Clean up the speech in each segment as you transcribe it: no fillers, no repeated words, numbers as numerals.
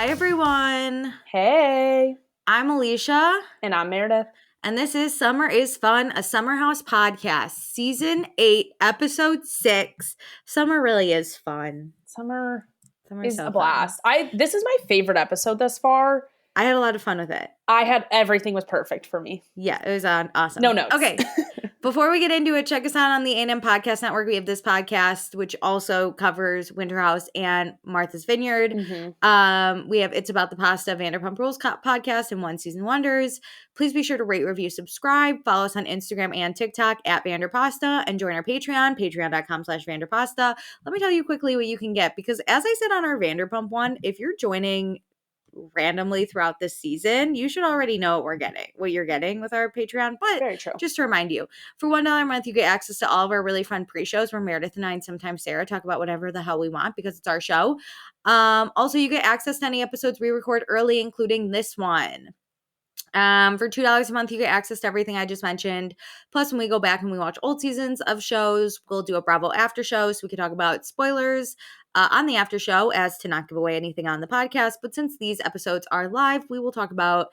Hi, everyone. Hey. I'm Alicia. And I'm Meredith. And this is Summer is Fun, a Summer House podcast, Season 8, Episode 6. Summer really is fun. Summer Summer's is so a blast. This is my favorite episode thus far. I had a lot of fun with it. Everything was perfect for me. Yeah, it was awesome. No notes. Okay. Before we get into it, check us out on the A&M Podcast Network. We have this podcast, which also covers Winter House and Martha's Vineyard. Mm-hmm. We have It's About the Pasta, Vanderpump Rules podcast, and One Season Wonders. Please be sure to rate, review, subscribe. Follow us on Instagram and TikTok at Vanderpasta, and join our Patreon, patreon.com/Vanderpasta. Let me tell you quickly what you can get, because as I said on our Vanderpump one, if you're joining randomly throughout this season, you should already know what you're getting with our Patreon. But Very true. Just to remind you, for $1 a month, you get access to all of our really fun pre-shows where Meredith and I, and sometimes Ciara, talk about whatever the hell we want because it's our show. Also, you get access to any episodes we record early, including this one. For $2 a month, you get access to everything I just mentioned. Plus, when we go back and we watch old seasons of shows, we'll do a Bravo after show so we can talk about spoilers on the after show, as to not give away anything on the podcast. But since these episodes are live, we will talk about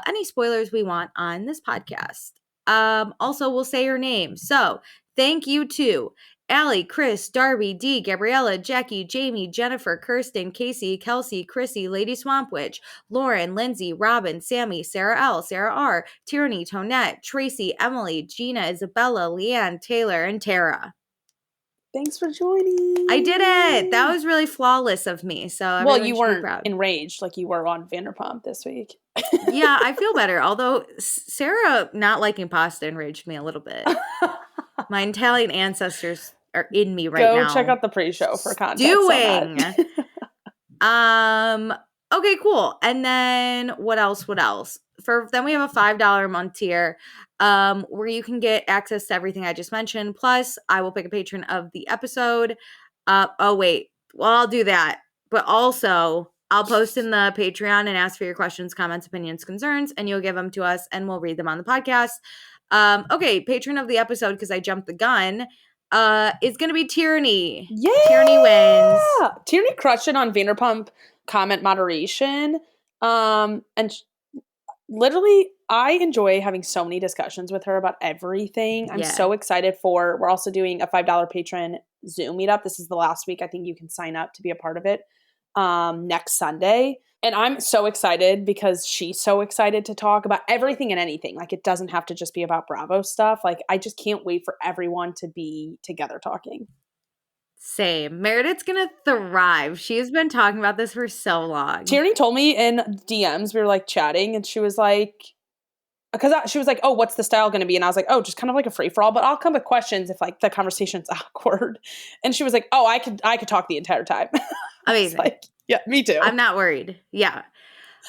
any spoilers we want on this podcast. Also, we'll say your name. So thank you to Allie, Chris, Darby, Dee, Gabriella, Jackie, Jamie, Jennifer, Kirsten, Casey, Kelsey, Chrissy, Lady Swampwitch, Lauren, Lindsay, Robin, Sammy, Sarah L, Sarah R, Tierney, Tonette, Tracy, Emily, Gina, Isabella, Leanne, Taylor, and Tara. Thanks for joining. I did it. That was really flawless of me. So you weren't enraged like you were on Vanderpump this week. Yeah, I feel better. Although Sarah not liking pasta enraged me a little bit. My Italian ancestors are in me right now. Go check out the pre-show for context on that. Okay, cool. And then what else? Then we have a $5 a month tier where you can get access to everything I just mentioned. Plus, I will pick a patron of the episode. I'll do that. But also, I'll post in the Patreon and ask for your questions, comments, opinions, concerns, and you'll give them to us and we'll read them on the podcast. Okay, patron of the episode, because I jumped the gun, is going to be Tierney. Yeah! Tierney wins. Tierney crushed it on Vanderpump comment moderation. Literally, I enjoy having so many discussions with her about everything. I'm so excited we're also doing a $5 patron Zoom meetup. This is the last week. I think you can sign up to be a part of it next Sunday. And I'm so excited because she's so excited to talk about everything and anything. Like, it doesn't have to just be about Bravo stuff. Like, I just can't wait for everyone to be together talking. Same. Meredith's going to thrive. She's been talking about this for so long. Tierney told me in DMs, we were like chatting, and she was like, oh, what's the style going to be? And I was like, oh, just kind of like a free-for-all, but I'll come with questions if like the conversation's awkward. And she was like, oh, I could talk the entire time. Amazing. Like, yeah, me too. I'm not worried. Yeah.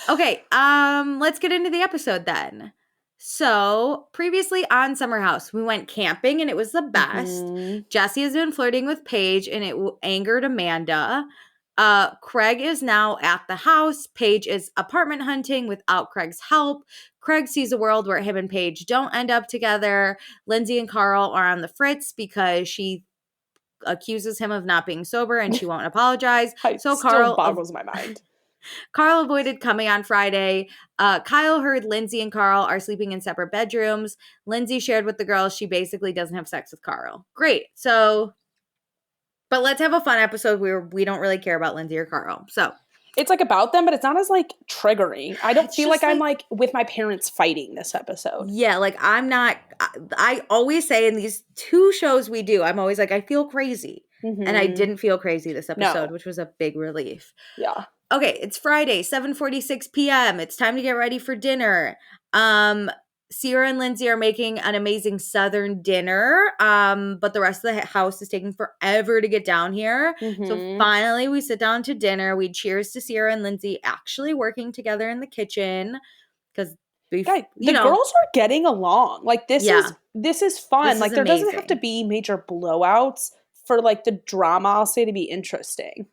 Okay. Let's get into the episode then. So previously on Summer House, we went camping and it was the best. Mm-hmm. Jesse has been flirting with Paige and it angered Amanda. Craig is now at the house. Paige is apartment hunting without Craig's help. Craig sees a world where him and Paige don't end up together. Lindsay and Carl are on the fritz because she accuses him of not being sober and she won't apologize. So Carl boggles my mind. Carl avoided coming on Friday. Kyle heard Lindsay and Carl are sleeping in separate bedrooms. Lindsay shared with the girls she basically doesn't have sex with Carl. Great. So, but let's have a fun episode where we don't really care about Lindsay or Carl. So it's like about them, but it's not as like triggering. I don't feel like I'm like with my parents fighting this episode. Yeah, like I'm not. I always say in these two shows we do, I'm always like, I feel crazy. Mm-hmm. And I didn't feel crazy this episode, which was a big relief. Yeah. Okay, it's Friday, 7:46 p.m. It's time to get ready for dinner. Ciara and Lindsay are making an amazing Southern dinner, but the rest of the house is taking forever to get down here. Mm-hmm. So finally, we sit down to dinner. We cheers to Ciara and Lindsay actually working together in the kitchen because the girls are getting along. Like this is fun. This like is there amazing. Doesn't have to be major blowouts for like the drama, I'll say, to be interesting.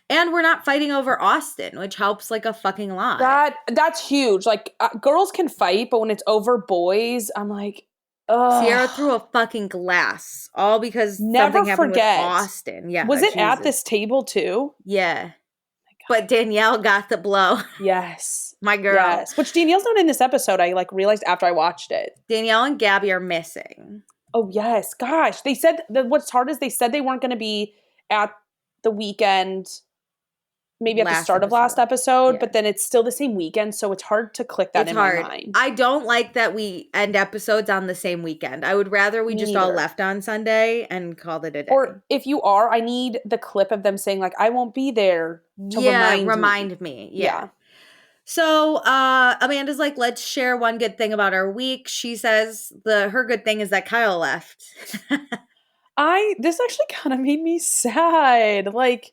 And we're not fighting over Austin, which helps like a fucking lot. That's huge. Like girls can fight, but when it's over boys, I'm like, ugh. Ciara threw a fucking glass, all because something happened with Austin. Yeah, was it at this table too? Yeah. My But Danielle got the blow. Yes. My girl. Yes. Which Danielle's not in this episode. I like realized after I watched it. Danielle and Gabby are missing. Oh, yes. Gosh. They said that what's hard is they said they weren't going to be at the weekend, maybe at the start of last episode, but then it's still the same weekend. So it's hard to click that in my mind. I don't like that we end episodes on the same weekend. I would rather we just all left on Sunday and called it a day. Or if you are, I need the clip of them saying like, I won't be there to remind me. Yeah. So Amanda's like, let's share one good thing about our week. She says her good thing is that Kyle left. This actually kind of made me sad. Like,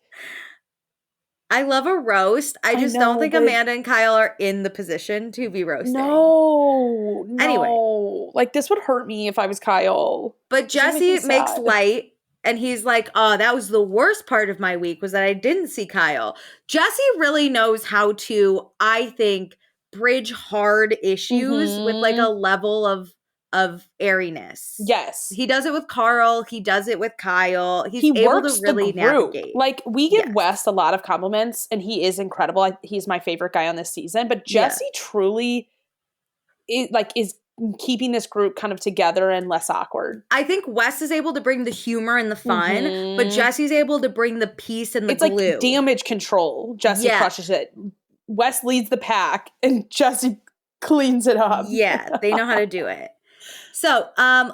I love a roast. I just don't think Amanda and Kyle are in the position to be roasting. No. Anyway. Like, this would hurt me if I was Kyle. But Jesse makes light. And he's like, oh, that was the worst part of my week was that I didn't see Kyle. Jesse really knows how to, I think, bridge hard issues with like a level of airiness. Yes. He does it with Carl. He does it with Kyle. He able to really navigate. Like, we give Wes a lot of compliments, and he is incredible. He's my favorite guy on this season. But Jesse truly is keeping this group kind of together and less awkward. I think Wes is able to bring the humor and the fun, but Jesse's able to bring the peace and the glue. It's like damage control. Jesse crushes it. Wes leads the pack, and Jesse cleans it up. Yeah, they know how to do it. So,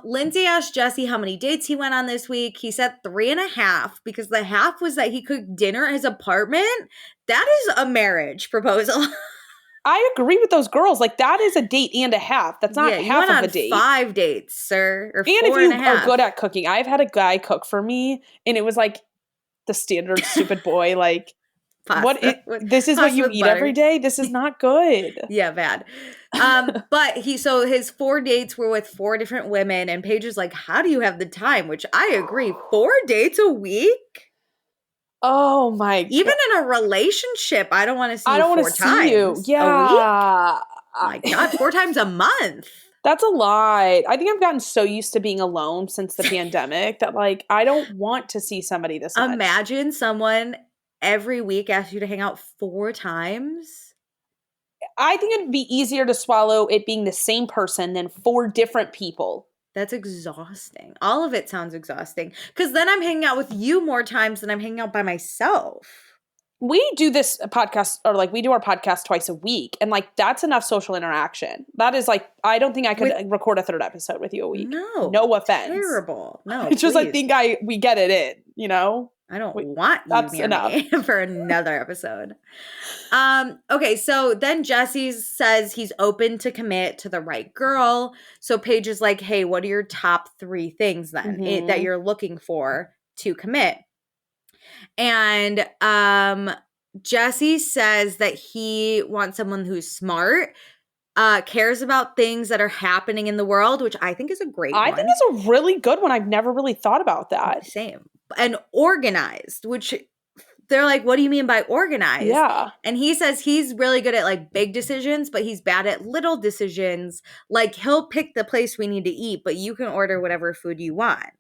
Lindsay asked Jesse how many dates he went on this week. He said 3.5 because the half was that he cooked dinner at his apartment. That is a marriage proposal. I agree with those girls. Like, that is a date and a half. That's not half of a date. 5 dates, sir. Or 4.5. And if you are good at cooking. I've had a guy cook for me, and it was like the standard stupid boy, like, this is what you eat every day? This is not good. Yeah, bad. But his 4 dates were with 4 different women, and Paige is like, how do you have the time? Which I agree. 4 dates a week? Oh my God. Even in a relationship, I don't want to see you 4 times. Yeah. A week? Oh my God, 4 times a month. That's a lot. I think I've gotten so used to being alone since the pandemic that, like, I don't want to see somebody this much. Imagine someone every week asks you to hang out 4 times. I think it'd be easier to swallow it being the same person than 4 different people. That's exhausting. All of it sounds exhausting. Because then I'm hanging out with you more times than I'm hanging out by myself. We do this podcast, or like we do our podcast twice a week. And like, that's enough social interaction. That is like, I don't think I could record a 3rd episode with you a week. No offense. Terrible. No, it's just, I think we get it in, you know? I don't want you near me for another episode. Okay, so then Jesse says he's open to commit to the right girl. So Paige is like, hey, what are your top 3 things then that you're looking for to commit? And Jesse says that he wants someone who's smart, cares about things that are happening in the world, which I think is a great one. I think it's a really good one. I've never really thought about that. Same. And organized, which they're like, what do you mean by organized? Yeah. And he says he's really good at like big decisions, but he's bad at little decisions. Like, he'll pick the place we need to eat, but you can order whatever food you want.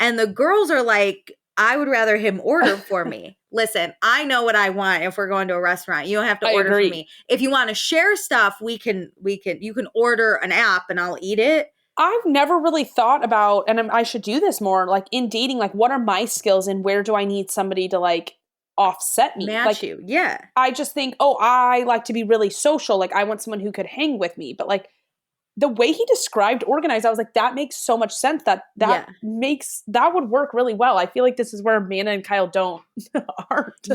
And the girls are like, I would rather him order for me. Listen, I know what I want if we're going to a restaurant. You don't have to order for me. If you want to share stuff, you can order an app and I'll eat it. I've never really thought about, and I should do this more, like in dating, like what are my skills and where do I need somebody to like offset me? Match you, yeah. I just think, I like to be really social. Like I want someone who could hang with me. But like the way he described organized, I was like, that makes so much sense. That would work really well. I feel like this is where Amanda and Kyle aren't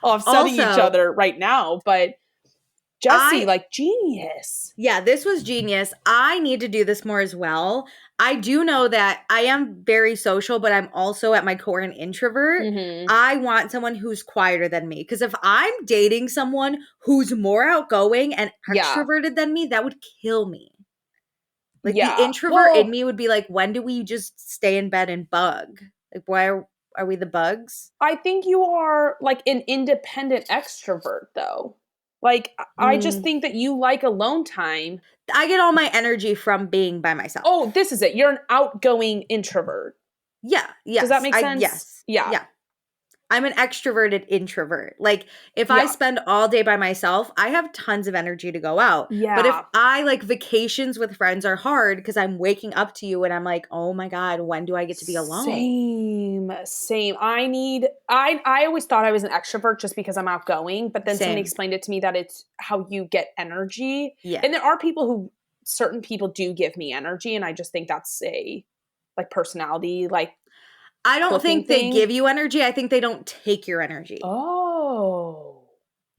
offsetting each other right now. But Jesse, genius. Yeah, this was genius. I need to do this more as well. I do know that I am very social, but I'm also at my core an introvert. Mm-hmm. I want someone who's quieter than me. Because if I'm dating someone who's more outgoing and extroverted than me, that would kill me. Like the introvert in me would be like, when do we just stay in bed and bug? Like, why are we the bugs? I think you are like an independent extrovert though. Like, I just think that you like alone time. I get all my energy from being by myself. Oh, this is it. You're an outgoing introvert. Yeah. Yes. Does that make sense? Yes. Yeah. I'm an extroverted introvert. Like, if I Yeah. spend all day by myself, I have tons of energy to go out. But if Yeah. I like vacations with friends are hard because I'm waking up to you and I'm like, oh my God, when do I get to be alone? Same. I always thought I was an extrovert just because I'm outgoing, but then somebody Same. explained it to me that it's how you get energy. Yeah. And there are certain people do give me energy, and I just think that's a like personality, like I don't clicking think they thing. give you energy. I think they don't take your energy. Oh.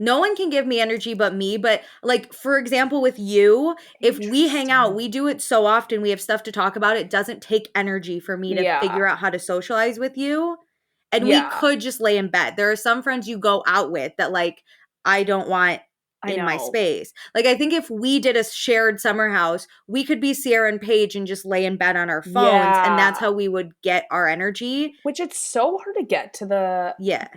No one can give me energy but me. But like, for example, with you, if we hang out, we Interesting. do it so often, we have stuff to talk about. It doesn't take energy for me to Yeah. figure out how to socialize with you. And we Yeah. could just lay in bed. There are some friends you go out with that like I don't want I in my know. space. Like, I think if we did a shared summer house, we could be Ciara and Paige and just lay in bed on our phones, and that's Yeah. how we would get our energy. Which it's so hard to get to Yeah,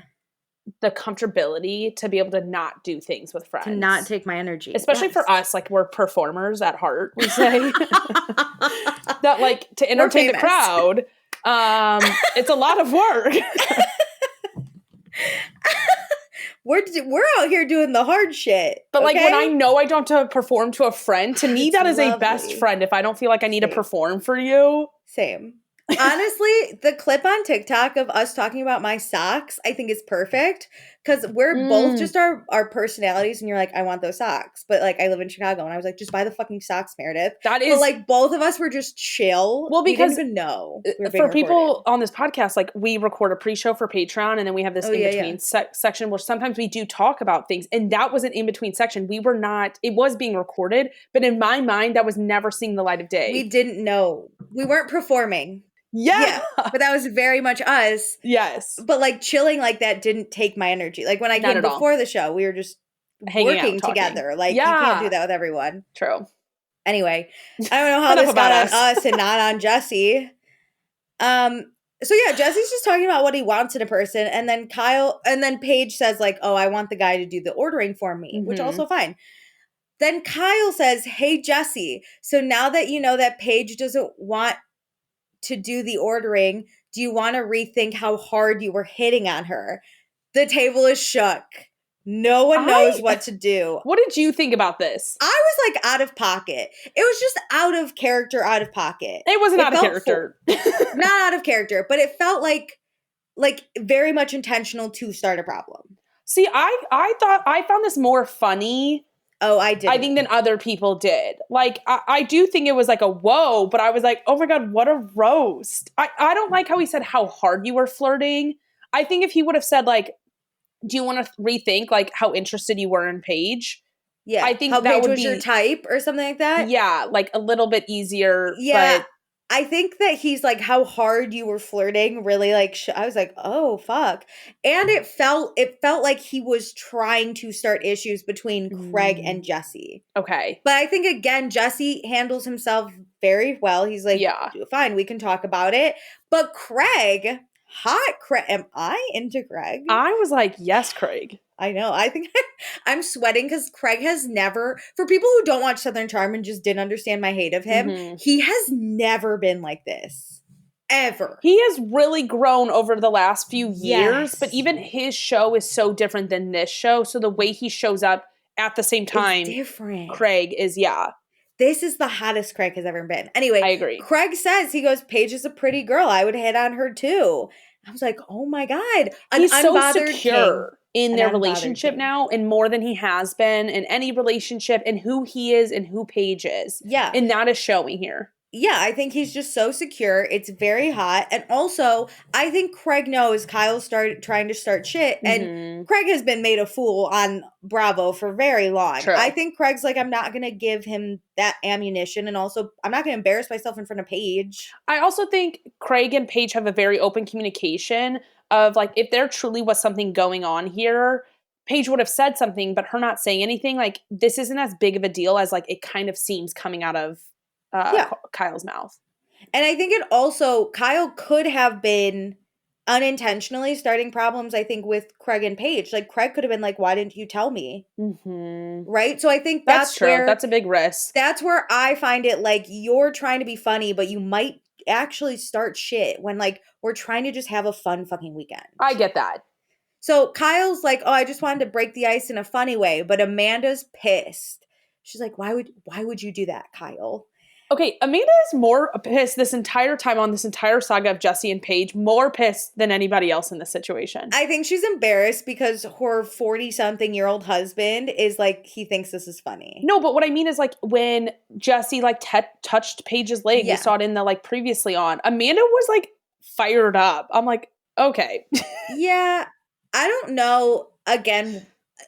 the comfortability to be able to not do things with to not friends. take my energy. Especially Yes. for us, like we're performers at heart, we say. That like to We're entertain the famous. crowd, it's a lot of work. We're out here doing the hard shit. But like okay? when I know I don't have to perform to a friend, to me It's that is a best lovely. friend if I don't feel like I need to Same. perform for you. Same. Honestly, the clip on TikTok of us talking about my socks, I think is perfect because we're both just our personalities, and you're like, I want those socks, but like I live in Chicago, and I was like, just buy the fucking socks, Meredith. That But is like both of us were just chill. well We didn't because even know we were being for recorded. people on this podcast, like we record a pre-show for Patreon, and then we have this in-between section where sometimes we do talk about things, and that was an in-between section. It was being recorded, but in my mind, that was never seeing the light of day. We didn't know. We weren't performing. Yeah. But that was very much us. Yes. But like chilling like that didn't take my energy. Like when I Not came at all. before the show, we were just Hanging out, working talking. together. Like you can't do that with everyone. True. Anyway, I don't know how Enough this got about on us. us and not on Jesse. So yeah, Jesse's just talking about what he wants in a person, and then Paige says like, "Oh, I want the guy to do the ordering for me," which also fine. Then Kyle says, "Hey Jesse, so now that you know that Paige doesn't want to do the ordering, do you want to rethink how hard you were hitting on her?" The table is shook. No one knows what to do. What did you think about this? I was like out of pocket. It was just out of character, out of pocket. It wasn't out of character. Not out of character, but it felt like very much intentional to start a problem. See, I thought I found this more funny. Oh, I did. I think than other people did. Like, I do think it was like a whoa, but I was like, oh my God, what a roast. I don't like how he said how hard you were flirting. I think if he would have said like, do you want to rethink like how interested you were in Paige? Yeah. I think how that Paige would was be your type or something like that. Yeah, like a little bit easier. Yeah. But I think that he's like how hard you were flirting really like I was like, "Oh, fuck." And it felt like he was trying to start issues between Craig and Jesse. Okay. But I think again Jesse handles himself very well. He's like, yeah, fine, we can talk about it. But Craig, hot Craig, am I into Craig? I was like, yes, Craig. I know. I think I'm sweating because Craig has never, for people who don't watch Southern Charm and just didn't understand my hate of him, he has never been like this. Ever. He has really grown over the last few years, but even his show is so different than this show. So the way he shows up at the same time, it's different. Craig is, This is the hottest Craig has ever been. Anyway, I agree. Craig says, he goes, Paige is a pretty girl. I would hit on her too. I was like, oh my God. He's so secure in their relationship king. now, and more than he has been in any relationship, and who he is and who Paige is. Yeah. And that is showing here. Yeah, I think he's just so secure. It's very hot. And also, I think Craig knows Kyle started trying to start shit. And Craig has been made a fool on Bravo for very long. True. I think Craig's like, I'm not going to give him that ammunition. And also, I'm not going to embarrass myself in front of Paige. I also think Craig and Paige have a very open communication of like, if there truly was something going on here, Paige would have said something, but her not saying anything, like, this isn't as big of a deal as like it kind of seems coming out of Kyle's mouth. And I think it also, Kyle could have been unintentionally starting problems, I think, with Craig and Paige. Like, Craig could have been like, why didn't you tell me? Right? So I think that's true. where, that's a big risk. That's where I find it like you're trying to be funny, but you might actually start shit when like we're trying to just have a fun fucking weekend. I get that. So Kyle's like, "Oh, I just wanted to break the ice in a funny way," but Amanda's pissed. She's like, why would you do that, Kyle?" Okay, Amanda is more pissed this entire time on this entire saga of Jesse and Paige, more pissed than anybody else in this situation. I think she's embarrassed because her 40-something-year-old husband is like, he thinks this is funny. No, but what I mean is like when Jesse like touched Paige's leg, we saw it in the like previously on. Amanda was like fired up. I'm like, okay. Yeah, I don't know. Again,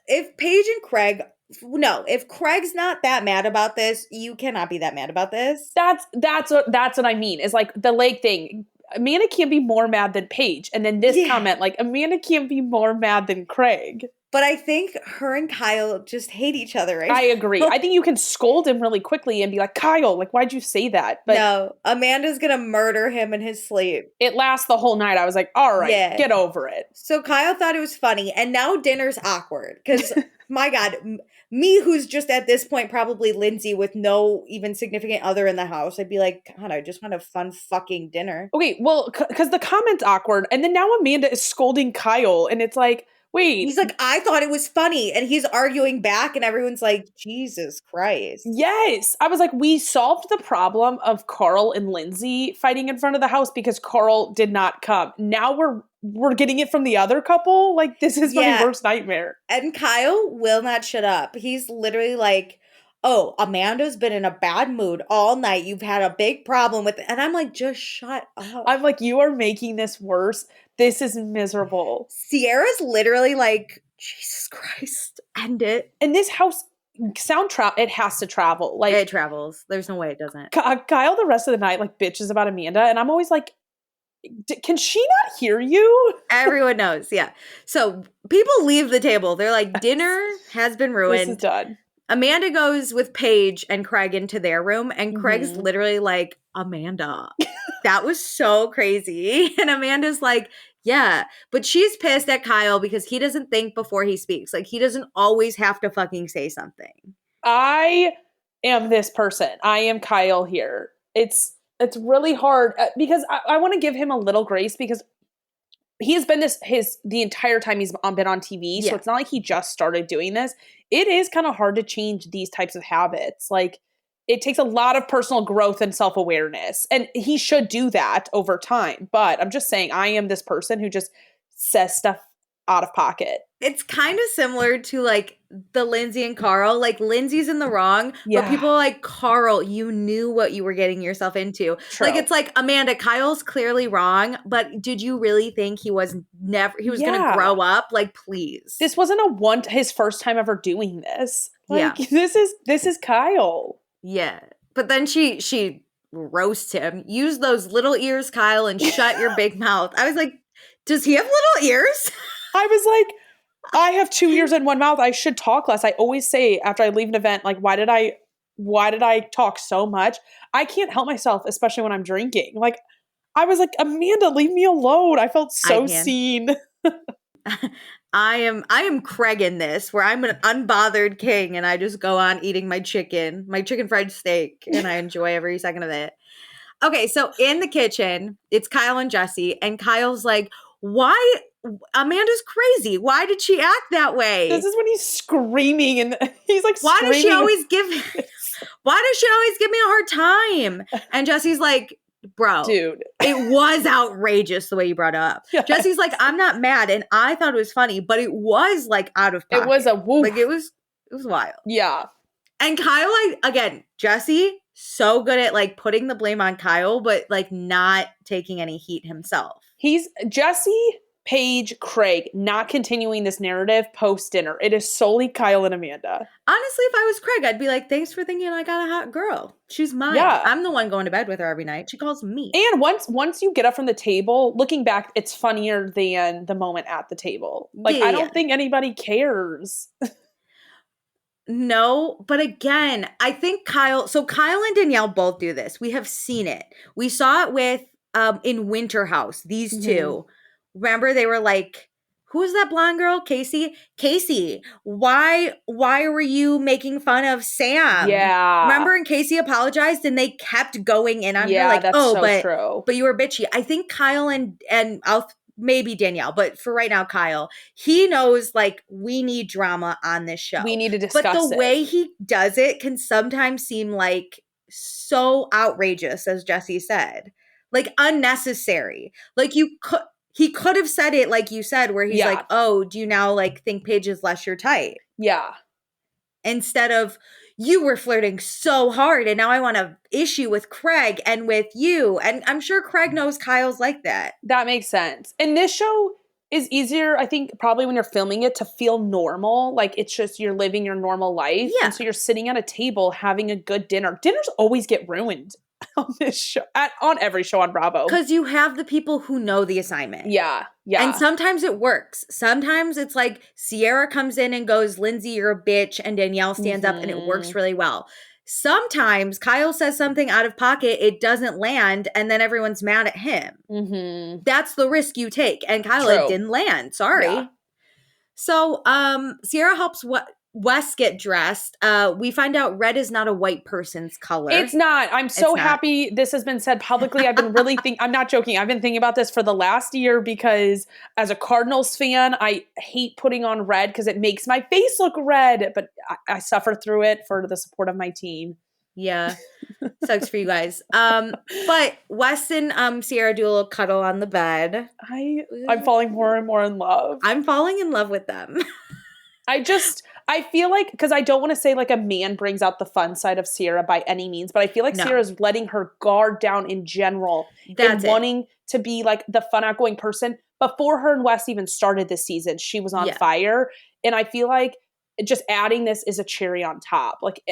if Paige and Craig, no, if Craig's not that mad about this, you cannot be that mad about this. That's what I mean. Is like the leg thing. Amanda can't be more mad than Paige. And then this comment, like Amanda can't be more mad than Craig. But I think her and Kyle just hate each other right I agree. I think you can scold him really quickly and be like, Kyle, like, why'd you say that? But no, Amanda's going to murder him in his sleep. It lasts the whole night. I was like, all right, get over it. So Kyle thought it was funny. And now dinner's awkward. Because, my God, me who's just at this point probably Lindsay with no even significant other in the house, I'd be like, God, I just want a fun fucking dinner. Okay, well, because the comment's awkward. And then now Amanda is scolding Kyle. And it's like, wait. He's like, I thought it was funny. And he's arguing back and everyone's like, Jesus Christ. Yes. I was like, we solved the problem of Carl and Lindsay fighting in front of the house because Carl did not come. Now we're getting it from the other couple. Like, this is my worst nightmare. And Kyle will not shut up. He's literally like, oh, Amanda's been in a bad mood all night. You've had a big problem with it. And I'm like, just shut up. I'm like, you are making this worse. This is miserable. Ciara's literally like, Jesus Christ, end it. And this house, it has to travel. Like, it travels. There's no way it doesn't. Kyle the rest of the night like bitches about Amanda. And I'm always like, can she not hear you? Everyone knows, yeah. So people leave the table. They're like, dinner has been ruined. This is done. Amanda goes with Paige and Craig into their room, and Craig's literally like, Amanda. That was so crazy. And Amanda's like, yeah. But she's pissed at Kyle because he doesn't think before he speaks. Like, he doesn't always have to fucking say something. I am this person. I am Kyle here. It's really hard because I want to give him a little grace because he has been the entire time he's been on TV. So it's not like he just started doing this. It is kind of hard to change these types of habits. Like, it takes a lot of personal growth and self-awareness. And he should do that over time. But I'm just saying, I am this person who just says stuff out of pocket. It's kind of similar to like the Lindsay and Carl. Like, Lindsay's in the wrong, but people are like, Carl, you knew what you were getting yourself into. True. Like, it's like, Amanda, Kyle's clearly wrong, but did you really think he was going to grow up? Like, please. This wasn't his first time ever doing this. Like, this is Kyle. Yeah. But then she roasts him. Use those little ears, Kyle, and shut your big mouth. I was like, does he have little ears? I was like, I have 2 ears and 1 mouth. I should talk less. I always say after I leave an event, like, why did I talk so much? I can't help myself, especially when I'm drinking. Like, I was like, Amanda, leave me alone. I felt so seen. I am Craig in this, where I'm an unbothered king and I just go on eating my chicken fried steak, and I enjoy every second of it. Okay, so in the kitchen, it's Kyle and Jesse, and Kyle's like, why? Amanda's crazy. Why did she act that way? This is when he's screaming and he's like, why does she always give me a hard time? And Jesse's like, bro, dude, it was outrageous the way you brought it up. Yes. Jesse's like, I'm not mad, and I thought it was funny, but it was like out of pocket. It was a woof. Like, it was wild. Yeah. And Kyle, like, again, Jesse, so good at like putting the blame on Kyle, but like not taking any heat himself. He's Jesse, Paige, Craig, not continuing this narrative post dinner. It is solely Kyle and Amanda. Honestly, if I was Craig, I'd be like, thanks for thinking I got a hot girl. She's mine. Yeah. I'm the one going to bed with her every night. She calls me. And once you get up from the table, looking back, it's funnier than the moment at the table. Like, I don't think anybody cares. No, but again, I think Kyle and Danielle both do this. We have seen it. We saw it with in Winter House, these two. Remember, they were like, who was that blonde girl? Casey, why were you making fun of Sam? Yeah. Remember, and Casey apologized and they kept going in on her like, that's so true. But you were bitchy. I think Kyle and I'll maybe Danielle, but for right now, Kyle, he knows like we need drama on this show. We need to but the discuss it. way he does it can sometimes seem like so outrageous, as Jesse said, like unnecessary. Like he could have said it like you said, where he's like, oh, do you now like think Paige is less your type? Yeah. Instead of, you were flirting so hard and now I want to issue with Craig and with you. And I'm sure Craig knows Kyle's like that. That makes sense. And this show is easier, I think, probably when you're filming it to feel normal. Like it's just you're living your normal life. Yeah. And so you're sitting at a table having a good dinner. Dinners always get ruined on this show, on every show on Bravo. Because you have the people who know the assignment. Yeah. Yeah. And sometimes it works. Sometimes it's like Ciara comes in and goes, Lindsay, you're a bitch. And Danielle stands up and it works really well. Sometimes Kyle says something out of pocket, it doesn't land, and then everyone's mad at him. That's the risk you take. And Kyle, it didn't land. Sorry. Yeah. So Ciara helps Wes get dressed. We find out red is not a white person's color. It's not. I'm so happy this has been said publicly. I've been really I'm not joking. I've been thinking about this for the last year because as a Cardinals fan, I hate putting on red because it makes my face look red, but I suffer through it for the support of my team. Yeah. Sucks for you guys. But Wes and Ciara do a little cuddle on the bed. I'm falling more and more in love. I'm falling in love with them. I feel like, because I don't want to say like a man brings out the fun side of Ciara by any means, but I feel like Ciara's letting her guard down in general and wanting to be like the fun outgoing person. Before her and Wes even started this season, she was on fire. And I feel like just adding this is a cherry on top. Like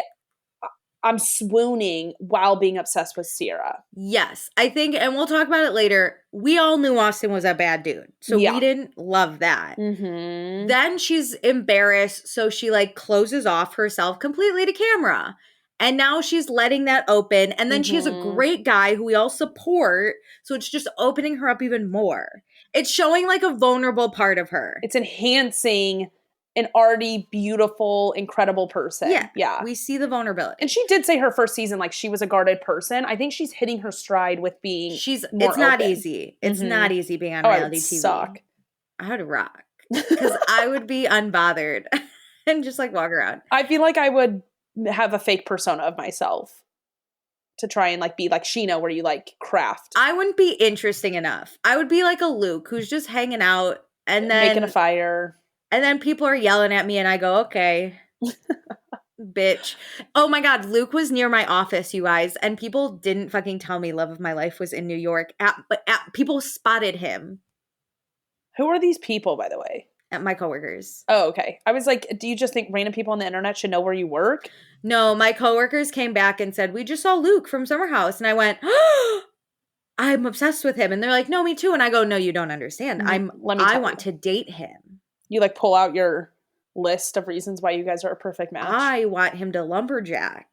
I'm swooning while being obsessed with Ciara. Yes, I think, and we'll talk about it later, we all knew Austin was a bad dude. So we didn't love that. Then she's embarrassed, so she like closes off herself completely to camera. And now she's letting that open. And then she has a great guy who we all support. So it's just opening her up even more. It's showing like a vulnerable part of her. It's enhancing an already beautiful, incredible person. Yeah. We see the vulnerability. And she did say her first season, like she was a guarded person. I think she's hitting her stride with being it's not open. Easy. It's not easy being on reality TV. Suck. I would rock. Because I would be unbothered and just like walk around. I feel like I would have a fake persona of myself to try and like be like Sheena where you like craft. I wouldn't be interesting enough. I would be like a Luke who's just hanging out and then making a fire. And then people are yelling at me and I go, okay, bitch. Oh my God, Luke was near my office, you guys. And people didn't fucking tell me Love of My Life was in New York. People spotted him. Who are these people, by the way? At my coworkers. Oh, okay. I was like, do you just think random people on the internet should know where you work? No, my coworkers came back and said, we just saw Luke from Summer House. And I went, oh, I'm obsessed with him. And they're like, no, me too. And I go, no, you don't understand. I want to date him. You like pull out your list of reasons why you guys are a perfect match. I want him to lumberjack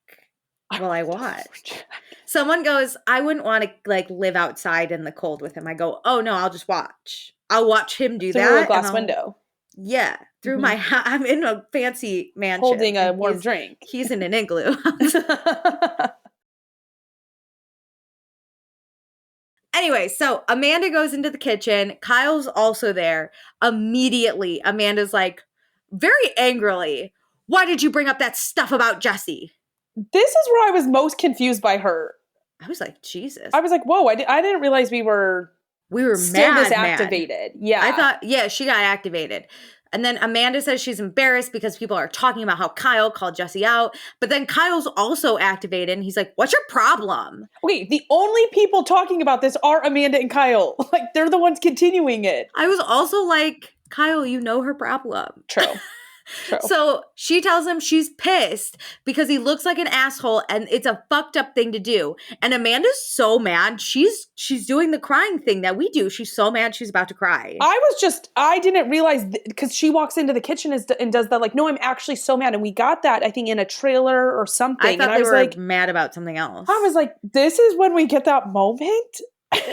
while I watch. Someone goes, I wouldn't want to like live outside in the cold with him. I go, oh no, I'll just watch. I'll watch him do that. Through a glass window. Yeah. Through my I'm in a fancy mansion. Holding a warm drink. He's in an igloo. Anyway, so Amanda goes into the kitchen. Kyle's also there. Immediately, Amanda's like, very angrily, why did you bring up that stuff about Jesse? This is where I was most confused by her. I was like, Jesus. I was like, whoa, I didn't realize we were still disactivated. Mad. Yeah. I thought, she got activated. And then Amanda says she's embarrassed because people are talking about how Kyle called Jesse out. But then Kyle's also activated and he's like, what's your problem? Okay, the only people talking about this are Amanda and Kyle. Like, they're the ones continuing it. I was also like, Kyle, you know her problem. True. So she tells him she's pissed because he looks like an asshole and it's a fucked up thing to do. And Amanda's so mad. She's doing the crying thing that we do. She's so mad she's about to cry. I didn't realize because she walks into the kitchen and does that like, no, I'm actually so mad. And we got that, I think, in a trailer or something. I thought and they were like mad about something else. I was like, this is when we get that moment?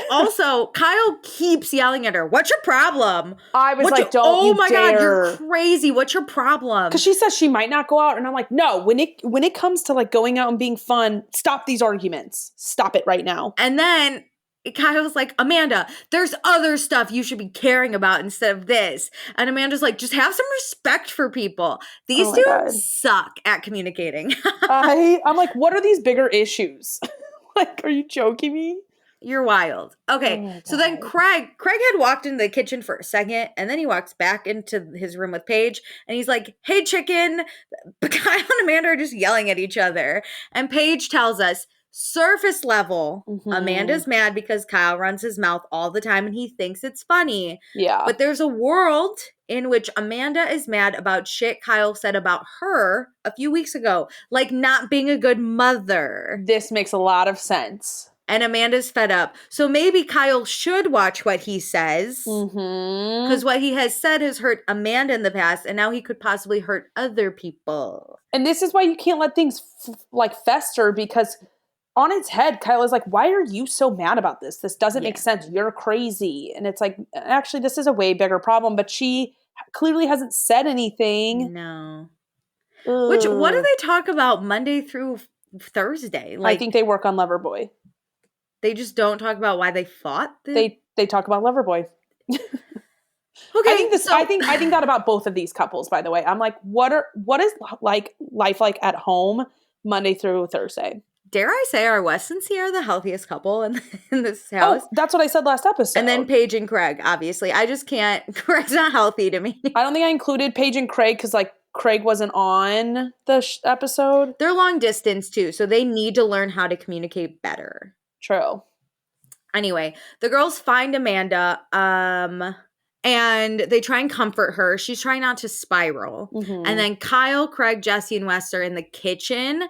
Also, Kyle keeps yelling at her. What's your problem? I was like, don't you dare. Oh my God, you're crazy. What's your problem? Because she says she might not go out. And I'm like, no, when it comes to like going out and being fun, stop these arguments. Stop it right now. And then Kyle's like, Amanda, there's other stuff you should be caring about instead of this. And Amanda's like, just have some respect for people. These Oh my two God. suck at communicating. I'm like, what are these bigger issues? Like, are you joking me? You're wild. Okay, Oh so then God. Craig had walked into the kitchen for a second, and then he walks back into his room with Paige, and he's like, hey, chicken. But Kyle and Amanda are just yelling at each other. And Paige tells us, surface level, Amanda's mad because Kyle runs his mouth all the time and he thinks it's funny. Yeah. But there's a world in which Amanda is mad about shit Kyle said about her a few weeks ago, like not being a good mother. This makes a lot of sense. And Amanda's fed up. So maybe Kyle should watch what he says. Because what he has said has hurt Amanda in the past, and now he could possibly hurt other people. And this is why you can't let things fester, because on its head, Kyle is like, why are you so mad about this? This doesn't make sense. You're crazy. And it's like, actually, this is a way bigger problem. But she clearly hasn't said anything. No. Ugh. Which, what do they talk about Monday through Thursday? Like, I think they work on Loverboy. They just don't talk about why they fought? They talk about Loverboy. Okay, I think that about both of these couples, by the way. I'm like, what is like life like at home Monday through Thursday? Dare I say, are Wes and Ciara the healthiest couple in this house? Oh, that's what I said last episode. And then Paige and Craig, obviously. I just can't. Craig's not healthy to me. I don't think I included Paige and Craig because, like, Craig wasn't on the episode. They're long distance, too, so they need to learn how to communicate better. True. Anyway, the girls find Amanda, and they try and comfort her. She's trying not to spiral. And then Kyle, Craig, Jesse, and Wes are in the kitchen.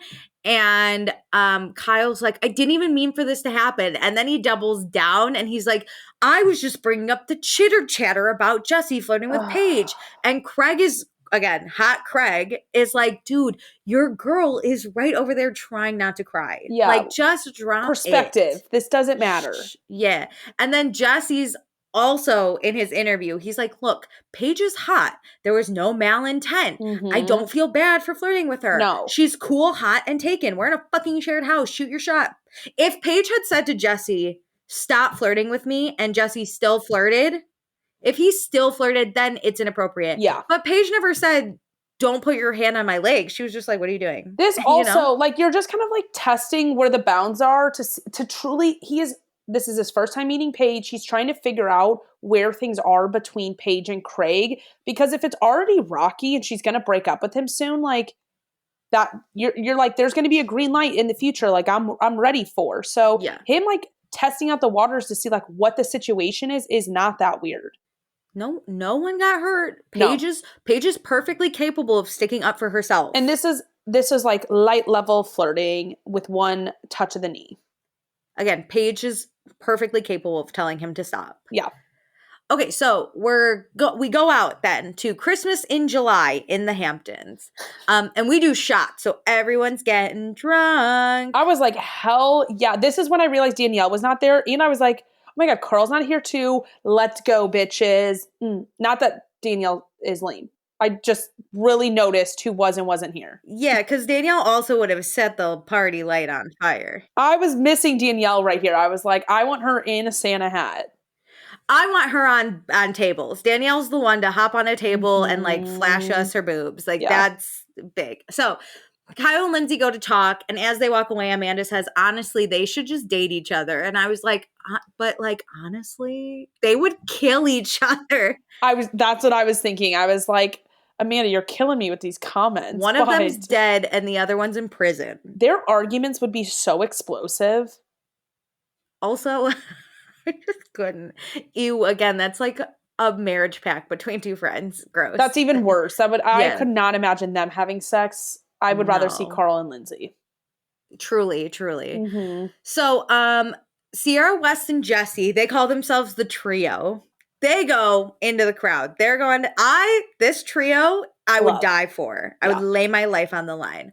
And Kyle's like, I didn't even mean for this to happen. And then he doubles down and he's like, I was just bringing up the chitter chatter about Jesse flirting with Paige. And Craig is, again, hot Craig is like, dude, your girl is right over there trying not to cry. Yeah. Like, just drop perspective. This doesn't matter. Yeah. And then Jesse's also in his interview, he's like, look, Paige is hot. There was no malintent. I don't feel bad for flirting with her. No. She's cool, hot, and taken. We're in a fucking shared house. Shoot your shot. If Paige had said to Jesse, stop flirting with me, and Jesse still flirted, if he still flirted, then it's inappropriate. Yeah. But Paige never said, don't put your hand on my leg. She was just like, what are you doing? This also, like, you're just kind of like testing where the bounds are to truly, this is his first time meeting Paige. He's trying to figure out where things are between Paige and Craig, because if it's already rocky and she's going to break up with him soon, like that, you're like, there's going to be a green light in the future. Like I'm ready for. So him like testing out the waters to see like what the situation is not that weird. No one got hurt. Paige is perfectly capable of sticking up for herself. And this is like light level flirting with one touch of the knee. Again, Paige is perfectly capable of telling him to stop. Yeah. Okay, so we go out then to Christmas in July in the Hamptons. And we do shots, so everyone's getting drunk. I was like, hell yeah. This is when I realized Danielle was not there. And I was like, oh my God, Carl's not here too. Let's go, bitches. Not that Danielle is lame. I just really noticed who was and wasn't here. Yeah, because Danielle also would have set the party light on fire. I was missing Danielle right here. I was like, I want her in a Santa hat. I want her on tables. Danielle's the one to hop on a table and like flash us her boobs. Like that's big. So Kyle and Lindsay go to talk, and as they walk away, Amanda says, honestly, they should just date each other. And I was like, but like, honestly, they would kill each other. That's what I was thinking. I was like, Amanda, you're killing me with these comments. One of them's dead and the other one's in prison. Their arguments would be so explosive. Also, I just couldn't. Ew, again, that's like a marriage pact between two friends. Gross. That's even worse. I could not imagine them having sex. I would rather see Carl and Lindsay. Truly. So, Ciara, Wes, and Jesse, they call themselves the trio. They go into the crowd. They're going, this trio, I would die for. I would lay my life on the line.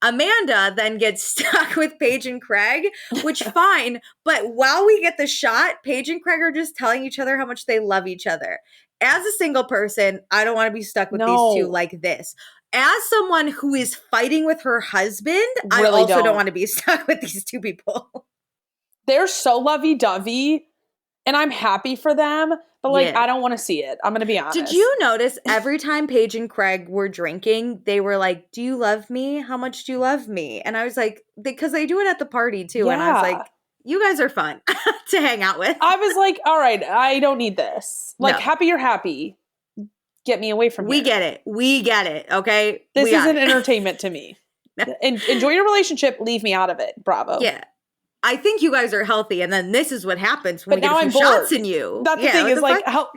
Amanda then gets stuck with Paige and Craig, which fine. But while we get the shot, Paige and Craig are just telling each other how much they love each other. As a single person, I don't want to be stuck with these two like this. As someone who is fighting with her husband, I also don't want to be stuck with these two people. They're so lovey-dovey, and I'm happy for them, but, like, I don't want to see it. I'm going to be honest. Did you notice every time Paige and Craig were drinking, they were like, do you love me? How much do you love me? And I was like, because they do it at the party, too. And I was like, you guys are fun to hang out with. I was like, all right, I don't need this. Like, happy you're happy. Get me away from here. We get it. We get it, okay? This isn't entertainment to me. Enjoy your relationship. Leave me out of it. Bravo. Yeah. I think you guys are healthy, and then this is what happens when we get a few shots in you. That's the thing is, like, how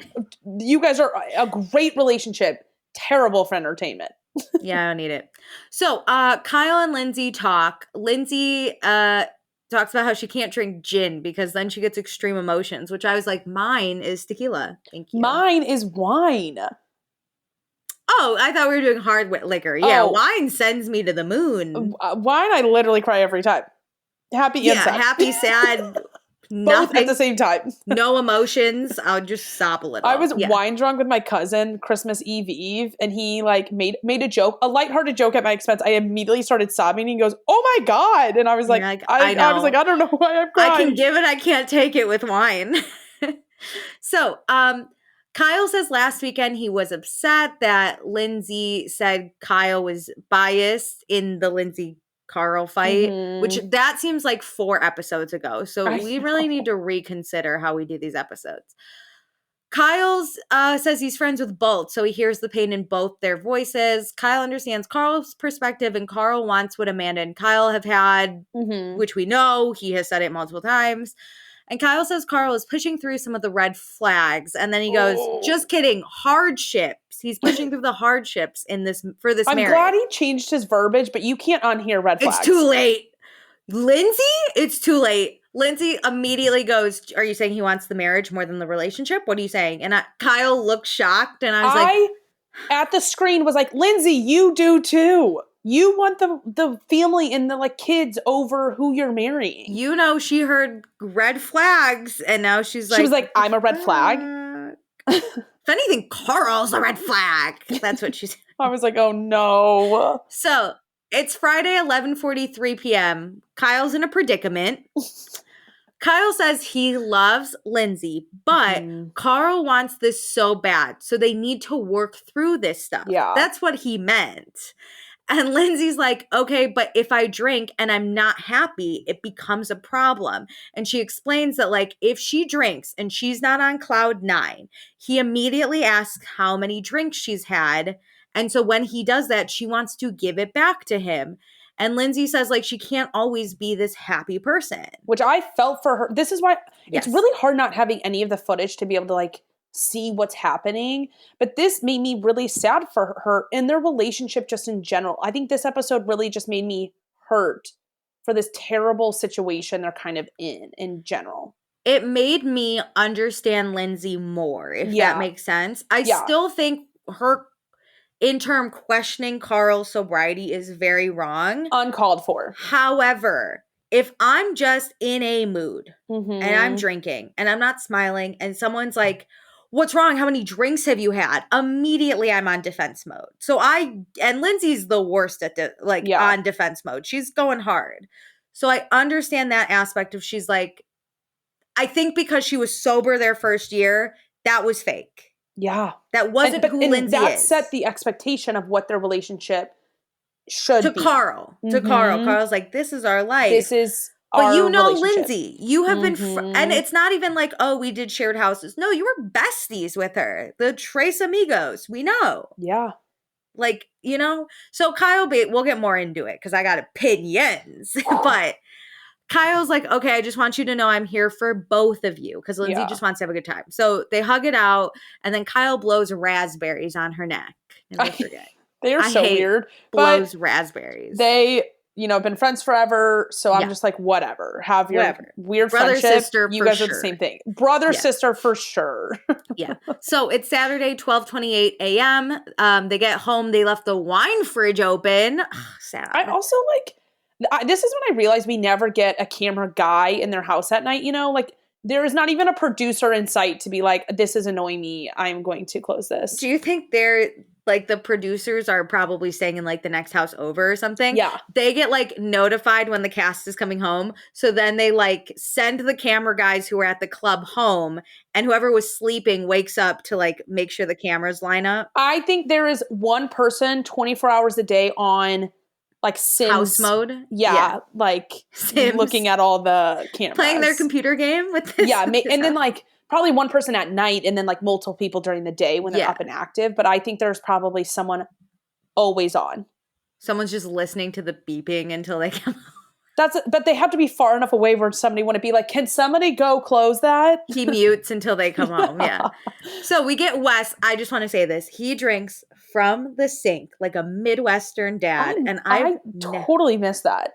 you guys are a great relationship, terrible for entertainment. Yeah, I don't need it. So, Kyle and Lindsay talk. Lindsay talks about how she can't drink gin because then she gets extreme emotions, which I was like, mine is tequila. Thank you. Mine is wine. Oh, I thought we were doing hard liquor. Yeah, wine sends me to the moon. Wine, I literally cry every time. Happy and sad. Happy, sad, both at the same time. No emotions. I'll just sob a little. I was wine drunk with my cousin Christmas Eve, and he like made a joke, a lighthearted joke at my expense. I immediately started sobbing. And he goes, "Oh my god!" And I was like, I was like, I don't know why I'm crying. I can give it. I can't take it with wine. So, Kyle says last weekend he was upset that Lindsay said Kyle was biased in the Lindsay Carl fight, which that seems like 4 episodes ago. So we really need to reconsider how we do these episodes. Kyle's says he's friends with both, so he hears the pain in both their voices. Kyle understands Carl's perspective, and Carl wants what Amanda and Kyle have had, which we know. He has said it multiple times. And Kyle says Carl is pushing through some of the red flags. And then he goes, just kidding, hardships. He's pushing through the hardships in this for this marriage. I'm glad he changed his verbiage, but you can't unhear red flags. It's too late. Lindsay, it's too late. Lindsay immediately goes, are you saying he wants the marriage more than the relationship? What are you saying? And Kyle looked shocked. And I was like, at the screen was like, Lindsay, you do too. You want the family and the like kids over who you're marrying. You know, she heard red flags and now she's like, she was like, I'm a red flag. If anything, Carl's a red flag. That's what she said. I was like, oh no. So it's Friday, 11:43 p.m. Kyle's in a predicament. Kyle says he loves Lindsay, but Carl wants this so bad. So they need to work through this stuff. Yeah. That's what he meant. And Lindsay's like, okay, but if I drink and I'm not happy, it becomes a problem. And she explains that, like, if she drinks and she's not on cloud 9, he immediately asks how many drinks she's had. And so when he does that, she wants to give it back to him. And Lindsay says, like, she can't always be this happy person. Which I felt for her. This is why it's really hard not having any of the footage to be able to, like, see what's happening. But this made me really sad for her in their relationship just in general. I think this episode really just made me hurt for this terrible situation they're kind of in general. It made me understand Lindsay more, if that makes sense. I still think her interim questioning Carl's sobriety is very wrong. Uncalled for. However, if I'm just in a mood and I'm drinking and I'm not smiling and someone's like, what's wrong? How many drinks have you had? Immediately I'm on defense mode. So and Lindsay's the worst at on defense mode. She's going hard. So I understand that aspect of she's like, I think because she was sober their first year, that was fake. Yeah. That wasn't who Lindsay that is. Set the expectation of what their relationship should be. To Carl. Carl's like, this is our life. This is But you know Lindsay. You have been and it's not even like, oh, we did shared houses. No, you were besties with her. The Tres Amigos. We know. Yeah. Like, you know. So Kyle, we'll get more into it because I got opinions. But Kyle's like, okay, I just want you to know I'm here for both of you because Lindsay just wants to have a good time. So they hug it out, and then Kyle blows raspberries on her neck. Never forget. They are so weird. Blows raspberries. They, been friends forever. So I'm just like, whatever. Have your weird brother, friendship. Sister, you guys are the same thing. Brother, sister, for sure. Yeah. So it's Saturday, 12:28 a.m. They get home. They left the wine fridge open. Sad. I also this is when I realized we never get a camera guy in their house at night, like there is not even a producer in sight to be like, this is annoying me. I'm going to close this. Do you think they're like the producers are probably staying in like the next house over or something. Yeah. They get like notified when the cast is coming home. So then they like send the camera guys who are at the club home, and whoever was sleeping wakes up to like make sure the cameras line up. I think there is one person 24 hours a day on like Sims House mode. Yeah, like Sims. looking at all the cameras. Playing their computer game with this. Yeah, and then like probably one person at night and then like multiple people during the day when they're up and active. But I think there's probably someone always on. Someone's just listening to the beeping until they come home. But they have to be far enough away where somebody wouldn't be like, can somebody go close that? He mutes until they come home. Yeah. So we get Wes. I just want to say this. He drinks from the sink like a Midwestern dad. And I totally miss that.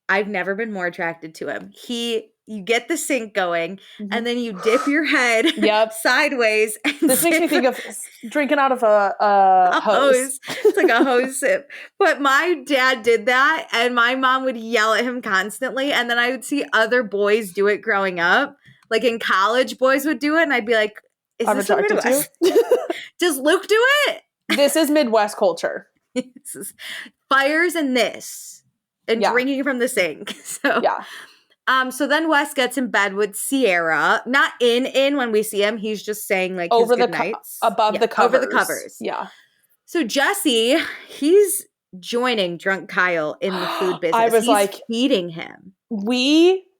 I've never been more attracted to him. You get the sink going, and then you dip your head sideways. And this makes me think of drinking out of a hose. It's like a hose sip. But my dad did that, and my mom would yell at him constantly. And then I would see other boys do it growing up. Like in college, boys would do it, and I'd be like, "Is this a Midwest? Does Luke do it?" This is Midwest culture. Fires and this, and drinking from the sink. So so then Wes gets in bed with Ciara. Not in when we see him. He's just saying like over his the nights. Above the covers. Over the covers. Yeah. So Jesse, he's joining drunk Kyle in the food business. I was like feeding him.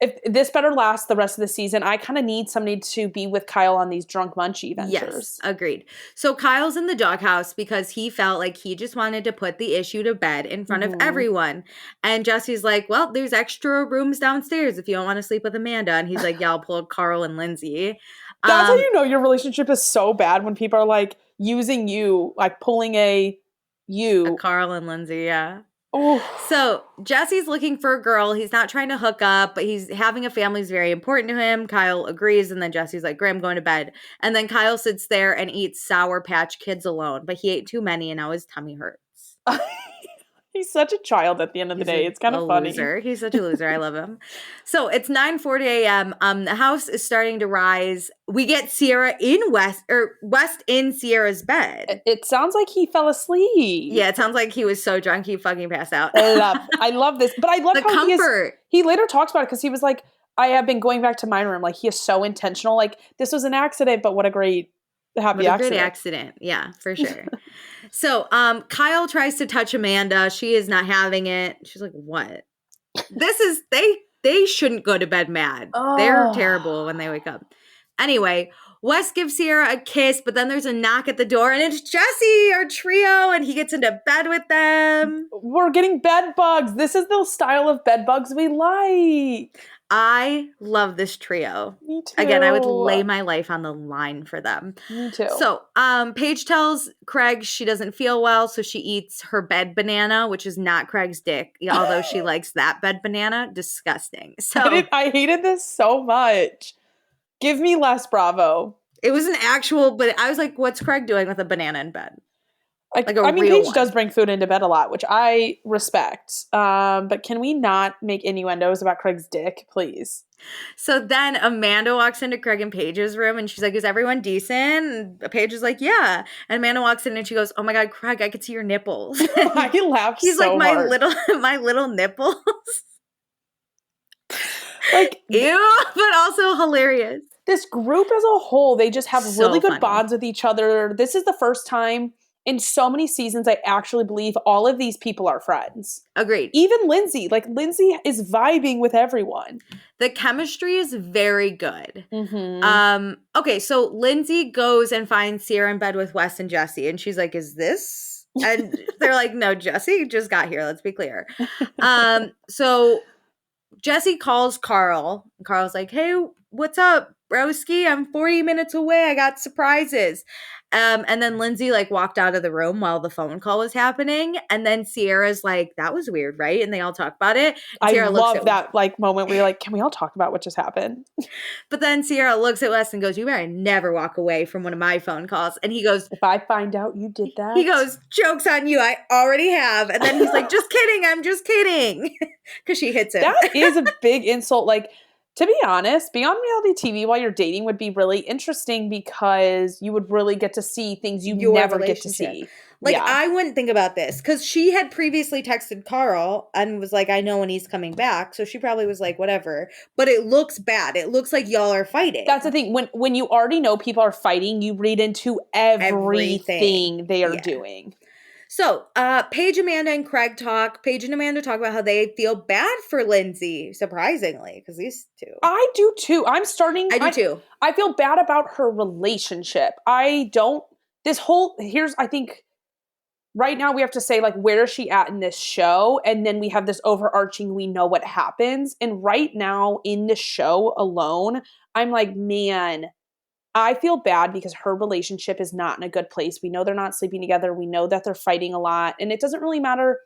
If this better last the rest of the season, I kind of need somebody to be with Kyle on these drunk munchie ventures. Yes, agreed. So Kyle's in the doghouse because he felt like he just wanted to put the issue to bed in front of everyone. And Jesse's like, well, there's extra rooms downstairs if you don't want to sleep with Amanda. And he's like, yeah, I'll pull Carl and Lindsay. That's how you know your relationship is so bad, when people are like using you, like pulling a Carl and Lindsay, yeah. Oh. So Jesse's looking for a girl. He's not trying to hook up, but he's having a family is very important to him. Kyle agrees, and then Jesse's like, "Great, I'm going to bed." And then Kyle sits there and eats Sour Patch Kids alone, but he ate too many, and now his tummy hurts. He's such a child at the end of the day. It's kind of funny. Loser. He's such a loser. I love him. So it's 9:40 a.m. The house is starting to rise. We get Ciara in West in Ciara's bed. It sounds like he fell asleep. Yeah, it sounds like he was so drunk he fucking passed out. I love this. But I love the how comfort. He later talks about it because he was like, I have been going back to my room. Like, he is so intentional. Like, this was an accident, but what a great happy accident. Great accident. Yeah, for sure. So Kyle tries to touch Amanda. She is not having it. She's like, what? This is they shouldn't go to bed mad. Oh. They're terrible when they wake up. Anyway, Wes gives Ciara a kiss, but then there's a knock at the door, and it's Jesse, our trio, and he gets into bed with them. We're getting bed bugs. This is the style of bed bugs we like. I love this trio. Me too. Again, I would lay my life on the line for them. Me too. So, Paige tells Craig she doesn't feel well, so she eats her bed banana, which is not Craig's dick, although she likes that bed banana. Disgusting. So I hated this so much. Give me less Bravo. It was an actual, but I was like, what's Craig doing with a banana in bed? Paige does bring food into bed a lot, which I respect. But can we not make innuendos about Craig's dick, please? So then Amanda walks into Craig and Paige's room, and she's like, is everyone decent? And Paige is like, yeah. And Amanda walks in and she goes, oh my God, Craig, I could see your nipples. I laughed He's so like, hard. my little nipples. Like, ew, but also hilarious. This group as a whole, they just have really good funny. bonds with each other. This is the first time in so many seasons I actually believe all of these people are friends. Agreed. Even Lindsay. Like, Lindsay is vibing with everyone. The chemistry is very good. Mm-hmm. Okay, so Lindsay goes and finds Ciara in bed with Wes and Jesse, and she's like, is this? And they're like, no, Jesse just got here. Let's be clear. So Jesse calls Carl. Carl's like, hey, what's up, broski? I'm 40 minutes away. I got surprises. And then Lindsay like walked out of the room while the phone call was happening. And then Ciara's like, that was weird, right? And they all talk about it. I love that like moment where you're like, can we all talk about what just happened? But then Ciara looks at Wes and goes, you better never walk away from one of my phone calls. And he goes, if I find out you did that. He goes, joke's on you. I already have. And then he's like, just kidding. I'm just kidding. Because she hits him. That is a big insult. Like, to be honest, being on reality TV while you're dating would be really interesting because you would really get to see things you never get to see. Like, I wouldn't think about this because she had previously texted Carl and was like, I know when he's coming back. So she probably was like, whatever. But it looks bad. It looks like y'all are fighting. That's the thing. When you already know people are fighting, you read into everything they are doing. So, Paige, Amanda, and Craig talk. Paige and Amanda talk about how they feel bad for Lindsay, surprisingly, because these two. I do too. I do too. I feel bad about her relationship. I think right now we have to say, like, where is she at in this show? And then we have this overarching, we know what happens. And right now in the show alone, I'm like, man, I feel bad because her relationship is not in a good place. We know they're not sleeping together. We know that they're fighting a lot. And it doesn't really matter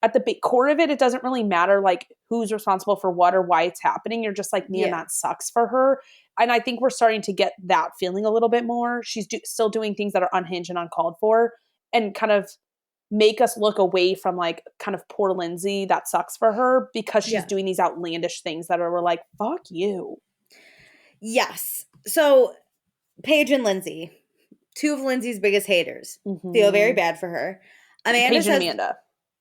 at the big core of it. It doesn't really matter like who's responsible for what or why it's happening. You're just like, man, that sucks for her. And I think we're starting to get that feeling a little bit more. She's still doing things that are unhinged and uncalled for and kind of make us look away from like kind of poor Lindsay. That sucks for her because she's doing these outlandish things that are like, fuck you. Yes. So Paige and Lindsay, two of Lindsay's biggest haters, feel very bad for her. Amanda Paige and Amanda.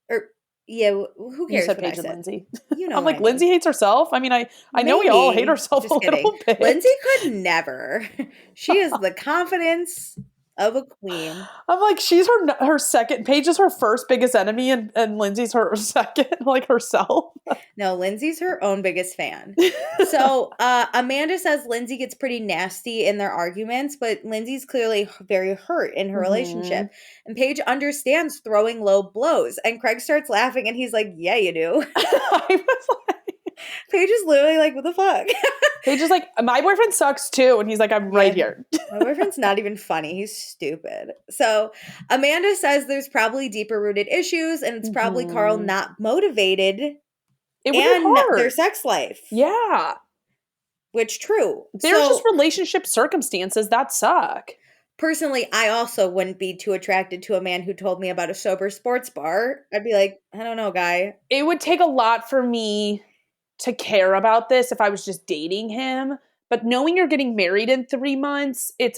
Who cares? You said Paige and Lindsay. You know, I'm like, Lindsay hates herself. I mean, I know we all hate ourselves a little bit. Lindsay could never. She is the confidence of a queen. I'm like, she's her second. Paige is her first biggest enemy, and Lindsay's her second, like herself. No, Lindsay's her own biggest fan. So Amanda says Lindsay gets pretty nasty in their arguments, but Lindsay's clearly very hurt in her relationship. And Paige understands throwing low blows. And Craig starts laughing, and he's like, yeah, you do. I was like, Paige is literally like, what the fuck? Paige is like, my boyfriend sucks too. And he's like, I'm right here. My boyfriend's not even funny. He's stupid. So Amanda says there's probably deeper rooted issues and it's probably Carl not motivated. It would be hard. Their sex life. Yeah. Which true. There's just relationship circumstances that suck. Personally, I also wouldn't be too attracted to a man who told me about a sober sports bar. I'd be like, I don't know, guy. It would take a lot for me to care about this if I was just dating him. But knowing you're getting married in 3 months, it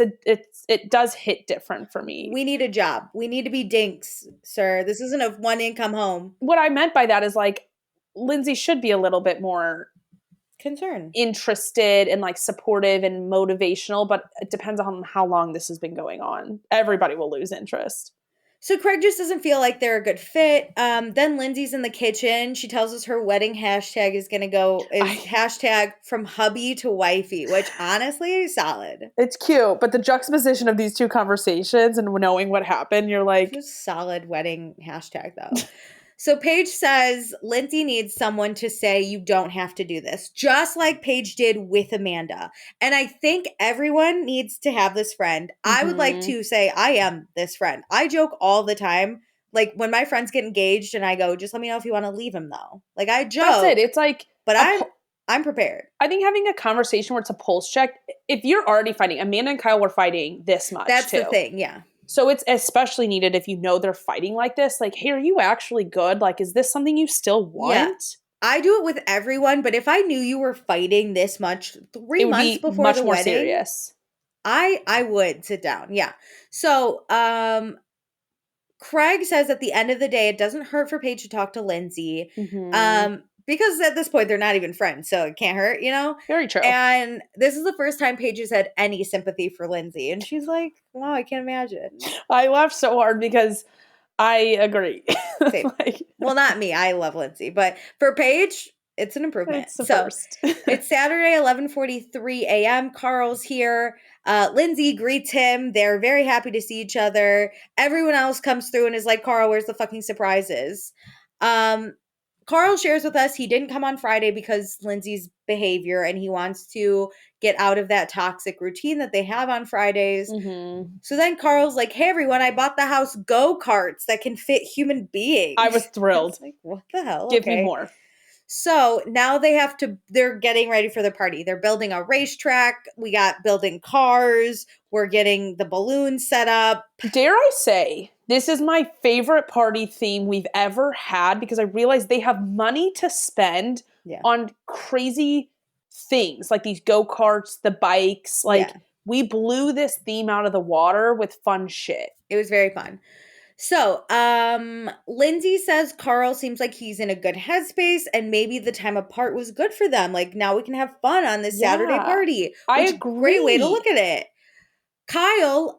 does hit different for me. We need a job. We need to be dinks, sir. This isn't a one income home. What I meant by that is like, Lindsay should be a little bit more concerned, interested and like supportive and motivational, but it depends on how long this has been going on. Everybody will lose interest. So Craig just doesn't feel like they're a good fit. Then Lindsay's in the kitchen. She tells us her wedding hashtag is going to go hashtag from hubby to wifey, which honestly is solid. It's cute, but the juxtaposition of these two conversations and knowing what happened, you're like, just solid wedding hashtag though. So Paige says Lindsay needs someone to say you don't have to do this, just like Paige did with Amanda. And I think everyone needs to have this friend. I would like to say I am this friend. I joke all the time. Like when my friends get engaged and I go, just let me know if you want to leave him though. Like I joke. That's it. It's like, but I'm prepared. I think having a conversation where it's a pulse check, if you're already fighting, Amanda and Kyle were fighting this much. That's the thing. Yeah. So it's especially needed if you know they're fighting like this. Like, hey, are you actually good? Like, is this something you still want? Yeah. I do it with everyone, but if I knew you were fighting this much 3 months before much the more wedding, serious. I would sit down. Yeah. So Craig says at the end of the day, it doesn't hurt for Paige to talk to Lindsay. Because at this point, they're not even friends, so it can't hurt, you know? Very true. And this is the first time Paige has had any sympathy for Lindsay. And she's like, wow, I can't imagine. I laughed so hard because I agree. Like, well, not me. I love Lindsay. But for Paige, it's an improvement. It's the first. It's Saturday, 11:43 a.m. Carl's here. Lindsay greets him. They're very happy to see each other. Everyone else comes through and is like, Carl, where's the fucking surprises? Carl shares with us he didn't come on Friday because Lindsay's behavior and he wants to get out of that toxic routine that they have on Fridays. So then Carl's like, hey, everyone, I bought the house go-karts that can fit human beings. I was thrilled. Like, what the hell? Give me more. So now they're getting ready for the party. They're building a racetrack. We got building cars. We're getting the balloons set up. Dare I say, this is my favorite party theme we've ever had because I realize they have money to spend on crazy things like these go-karts, the bikes. Like we blew this theme out of the water with fun shit. It was very fun. So, Lindsay says Carl seems like he's in a good headspace and maybe the time apart was good for them. Like now we can have fun on this Saturday Yeah, party, I which great way to agree. look at it. Kyle,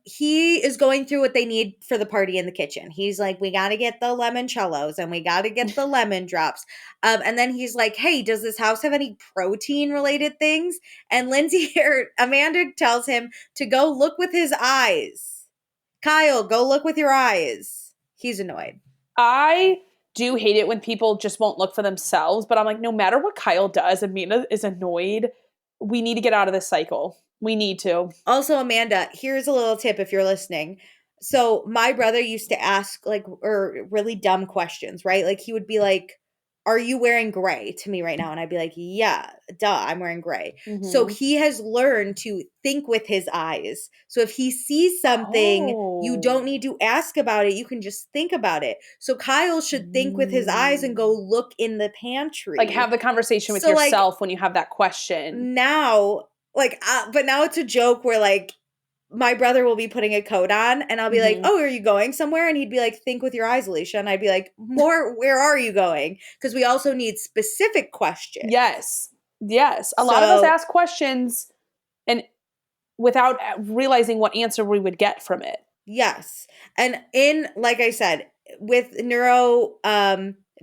he is going through what they need for the party in the kitchen. He's like, we got to get the limoncellos and we got to get the lemon drops. And then he's like, hey, does this house have any protein related things? And Lindsay or Amanda tells him to go look with his eyes. Kyle, go look with your eyes. He's annoyed. I do hate it when people just won't look for themselves, but I'm like, no matter what Kyle does, Amina is annoyed. We need to get out of this cycle. We need to. Also, Amanda, here's a little tip if you're listening. So, my brother used to ask like or really dumb questions, right? Like he would be like, "Are you wearing gray to me right now?" And I'd be like, "Yeah, duh, I'm wearing gray." So, Mm-hmm. he has learned to think with his eyes. So, if he sees something, you don't Oh. need to ask about it. You can just think about it. So, Kyle should think with his eyes and go Mm. look in the Like pantry. have the conversation with So, like, yourself when you have that question. now but now it's a joke where like my brother will be putting a coat on and I'll be like, Mm-hmm. "Oh, are you going somewhere?" And he'd be like, "Think with your eyes, Alicia." And I'd be like, "More, where are you going?" Because we also need specific questions. Yes. Yes. A lot of us So, ask questions and without realizing what answer we would get from it. yes. And in like I said, with neuro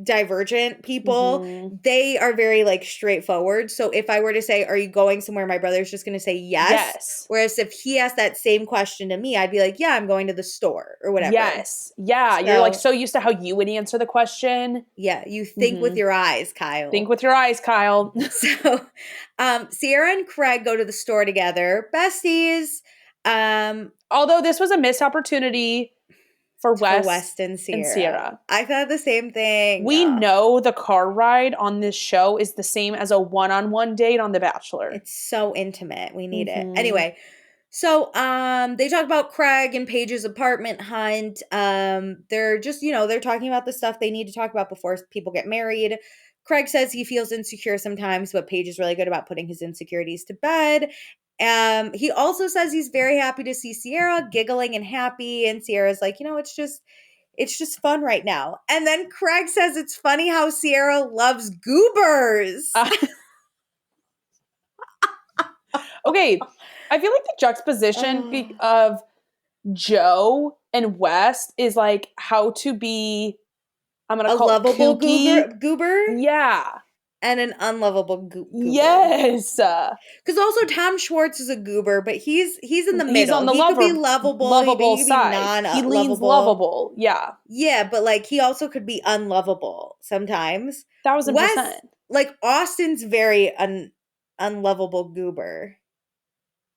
divergent people, Mm-hmm. they are very like straightforward. So if I were to say, "Are you going somewhere?" my brother's just going to say yes. Yes. Whereas if he asked that same question to me, I'd be like, "Yeah, I'm going to the store," or whatever. Yes. Yeah. You're like So, so used to how you would answer the question. yeah, you think with Mm-hmm. your eyes, Think Kyle. with your eyes, Kyle. So, Ciara and Craig go to the store together, besties. Um, Although this was a missed opportunity for for Wes West and and Ciara. Ciara. I thought the same thing. We know the car ride on this show is the same as a one-on-one date on The Bachelor. It's so intimate. We need it. Mm-hmm. Anyway, so they talk about Craig and Paige's apartment hunt. They're just, they're talking about the stuff they need to talk about before people get married. Craig says he feels insecure sometimes, but Paige is really good about putting his insecurities to bed. He also says he's very happy to see Ciara giggling and happy, and Ciara's like, it's just fun right now. And then Craig says it's funny how Ciara loves goobers. Okay, I feel like the juxtaposition of Joe and West is like how to be, I'm going to A call it lovable kooky. goober Yeah. and an unlovable goober. Yes. Because also Tom Schwartz is a goober, but he's in the He's on middle. the He could be lovable. lovable He could be side. non He leans lovable. lovable. Yeah. Yeah, but like he also could be unlovable sometimes. Wes, 1000%. like Austin's very unlovable goober.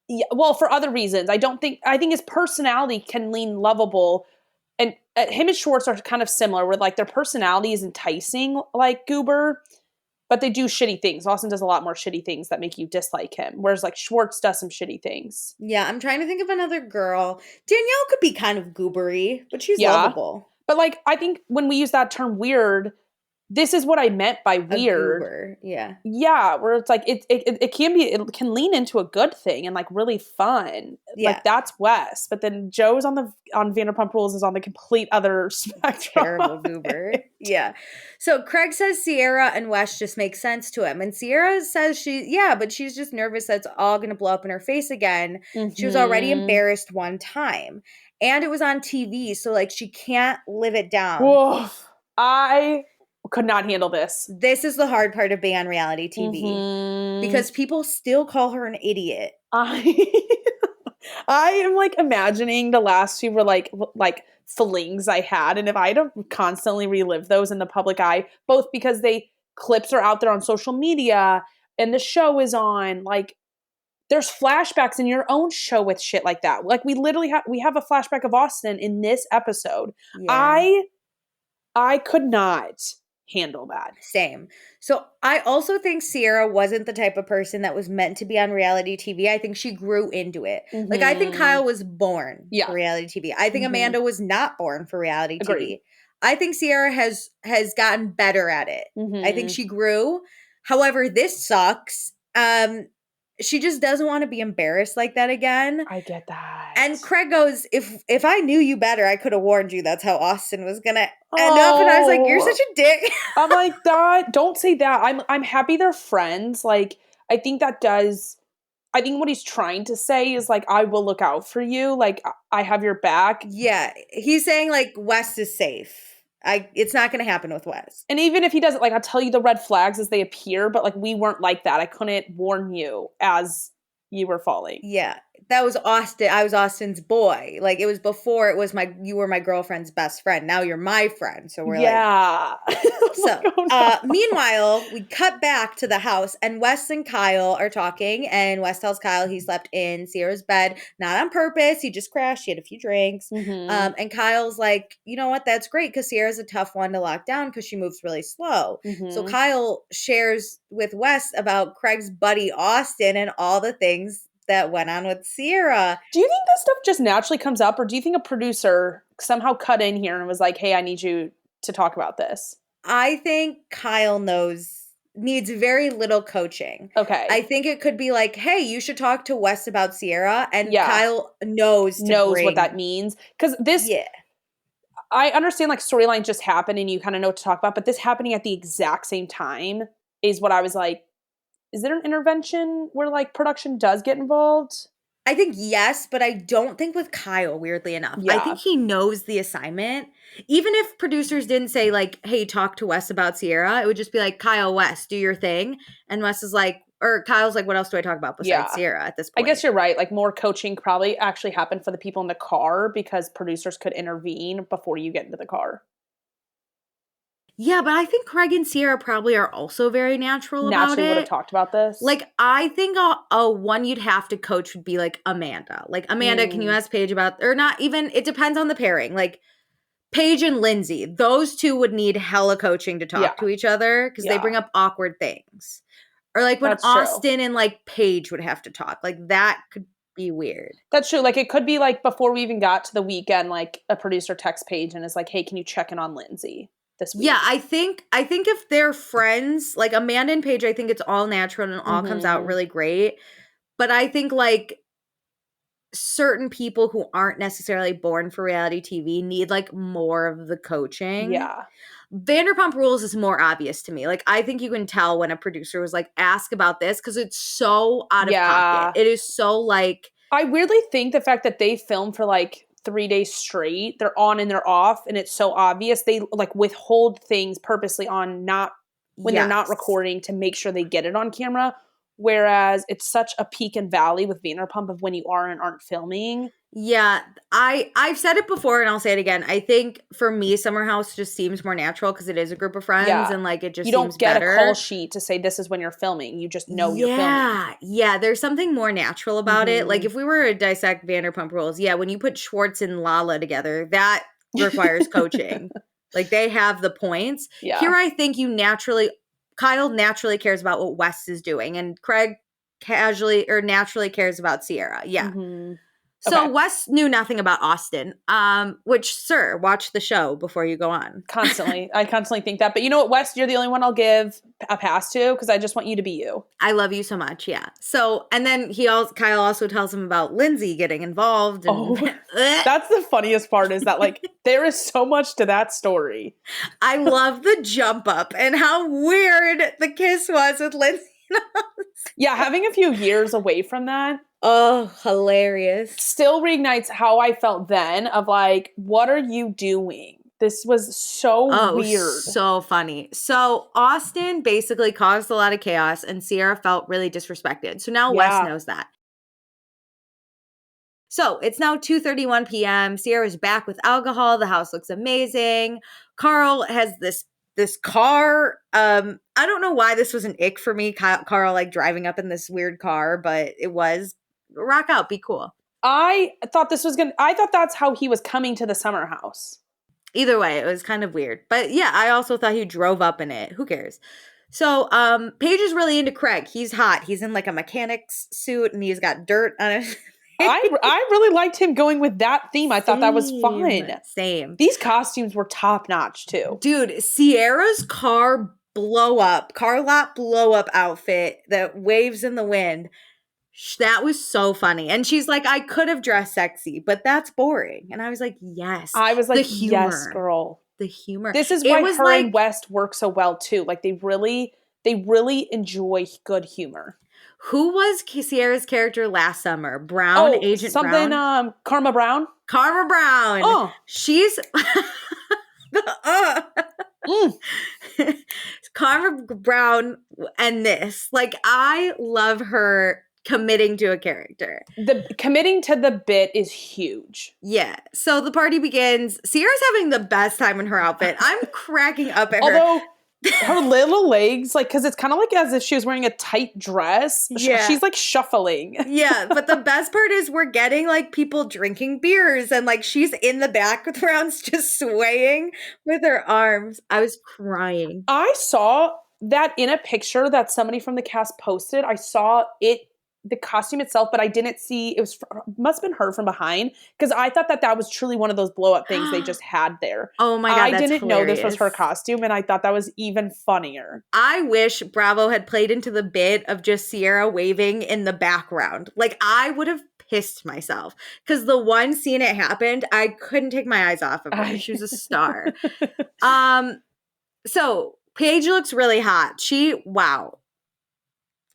Yeah, well, for other reasons. I think his personality can lean lovable, and him and Schwartz are kind of similar where like their personality is enticing like Goober, but they do shitty things. Austin does a lot more shitty things that make you dislike him, whereas like Schwartz does some shitty things. Yeah, I'm trying to think of another girl. Danielle could be kind of goobery, but she's Yeah. lovable. But like I think when we use that term weird, this is what I meant by A weird. goober, yeah. Yeah, where it's like it can be, it can lean into a good thing and like really fun. Yeah. Like that's Wes, but then Joe's on Vanderpump Rules is on the complete other spectrum. Terrible goober. Yeah. So Craig says Ciara and Wes just make sense to him. And Ciara says but she's just nervous that it's all going to blow up in her face again. She was already Mm-hmm. embarrassed one time. And it was on TV. So, like, she can't live it down. Woof. I could not handle this. This is the hard part of being on reality TV because people still call her an idiot. I am like imagining the last few were like flings I had, and if I had to constantly relive those in the public eye, both because they clips are out there on social media and the show is on, like there's flashbacks in your own show with shit like that. Like we literally have a flashback of Austin in this episode. Yeah. I could not handle that. Same. So I also think Ciara wasn't the type of person that was meant to be on reality TV. I think she grew into it. Like I think Kyle was born for reality TV. I think Amanda was not born for reality Agreed. TV. I think Ciara has gotten better at it. I think Mm-hmm. she grew. However, this sucks. she just doesn't want to be embarrassed like that again. I get that. And Craig goes, if I knew you better, I could have warned you. That's how Austin was gonna end up. And I was like, you're such a dick. I'm like, that. Don't say that. I'm happy they're friends. Like, I think what he's trying to say is like, I will look out for you. Like, I have your back. Yeah, he's saying like West is safe. It's not going to happen with Wes. And even if he doesn't, like, I'll tell you the red flags as they appear, but like, we weren't like that. I couldn't warn you as you were falling. Yeah, that was Austin. I was Austin's boy. Like, it was before it was you were my girlfriend's best friend. Now you're my friend. So we're like. So, meanwhile, we cut back to the house and Wes and Kyle are talking. And Wes tells Kyle he slept in Ciara's bed, not on purpose. He just crashed. He had a few drinks. Mm-hmm. And Kyle's like, you know what? That's great because Ciara's a tough one to lock down because she moves really slow. Mm-hmm. So Kyle shares with Wes about Craig's buddy Austin and all the things that went on with Ciara. Do you think this stuff just naturally comes up, or do you think a producer somehow cut in here and was like, hey, I need you to talk about this? I think Kyle needs very little coaching. Okay. I think it could be like, hey, you should talk to Wes about Ciara. And Kyle knows what that means. Because I understand like storyline just happened and you kind of know what to talk about, but this happening at the exact same time is what I was like, is there an intervention where like production does get involved? I think yes, but I don't think with Kyle, weirdly enough. Yeah. I think he knows the assignment. Even if producers didn't say like, hey, talk to Wes about Ciara, it would just be like, Kyle, Wes, do your thing. And Wes is like, or Kyle's like, what else do I talk about besides Ciara at this point? I guess you're right. Like more coaching probably actually happened for the people in the car because producers could intervene before you get into the car. Yeah, but I think Craig and Ciara probably are also very natural about it. Naturally would have talked about this. Like, I think a one you'd have to coach would be like Amanda. Like, Amanda, can you ask Paige about, or not even, it depends on the pairing. Like, Paige and Lindsay, those two would need hella coaching to talk to each other because they bring up awkward things. Or like when That's Austin true. and like Paige would have to talk. Like, that could be weird. That's true. Like, it could be like before we even got to the weekend, like a producer texts Paige and is like, hey, can you check in on Lindsay this week? Yeah, I think if they're friends, like Amanda and Paige, I think it's all natural and it all comes out really great. But I think like certain people who aren't necessarily born for reality TV need like more of the coaching. Yeah. Vanderpump Rules is more obvious to me. Like, I think you can tell when a producer was like, ask about this because it's so out of pocket. It is so like. I weirdly think the fact that they film for like 3 days straight, they're on and they're off, and it's so obvious. They like withhold things purposely on when they're not recording to make sure they get it on camera. Whereas it's such a peak and valley with Vanderpump of when you are and aren't filming. Yeah, I've said it before and I'll say it again. I think for me, Summer House just seems more natural because it is a group of friends and like it just seems better. You don't get a call sheet to say this is when you're filming. You just know you're filming. Yeah, there's something more natural about it. Like if we were to dissect Vanderpump Rules, when you put Schwartz and Lala together, that requires coaching. Like they have the points. Yeah. Here I think Kyle naturally cares about what Wes is doing and Craig naturally cares about Ciara. Yeah. Mm-hmm. So Wes knew nothing about Austin, which, sir, watch the show before you go on. Constantly. I constantly think that. But you know what, Wes, you're the only one I'll give a pass to because I just want you to be you. I love you so much, yeah. So, and then Kyle also tells him about Lindsay getting involved. And, that's the funniest part is that, like, there is so much to that story. I love the jump up and how weird the kiss was with Lindsay. Yeah, having a few years away from that. Oh, hilarious. Still reignites how I felt then of like, what are you doing? This was so weird. So funny. So Austin basically caused a lot of chaos and Ciara felt really disrespected. So now Wes knows that. So it's now 2:31 p.m. Ciara's back with alcohol. The house looks amazing. Carl has this car. I don't know why this was an ick for me. Carl like driving up in this weird car, but it was. Rock out, be cool. I thought that's how he was coming to the summer house. Either way, it was kind of weird. But yeah, I also thought he drove up in it. Who cares? So Paige is really into Craig. He's hot. He's in like a mechanic's suit and he's got dirt on his I really liked him going with that theme. I thought that was fun. Same. These costumes were top notch too. Dude, Ciara's car lot blow up outfit that waves in the wind. That was so funny. And she's like, I could have dressed sexy, but that's boring. And I was like, yes. I was The like, yes, humor. girl. The humor. This is It why was her like, and West work so well too. Like they really enjoy good humor. who was Ciara's character last summer? Brown, Oh, Agent something Brown? Karma Brown? Karma Brown. Oh. She's Mm. Karma Brown and this. Like, I love her committing to a character. The committing to the bit is huge. Yeah. So the party begins. Ciara's having the best time in her outfit. I'm cracking up at her. Although her little legs, like, because it's kind of like as if she was wearing a tight dress. Yeah. She's like shuffling. Yeah, but the best part is we're getting like people drinking beers and like she's in the backgrounds just swaying with her arms. I was crying. I saw that in a picture that somebody from the cast posted. I saw it, the costume itself, but I didn't see, must have been her from behind, because I thought that was truly one of those blow up things they just had there. Oh my God, I that's didn't hilarious. know this was her costume, and I thought that was even funnier. I wish Bravo had played into the bit of just Ciara waving in the background. Like, I would have pissed myself, because the one scene it happened, I couldn't take my eyes off of her. She was a star. So Paige looks really hot. Wow.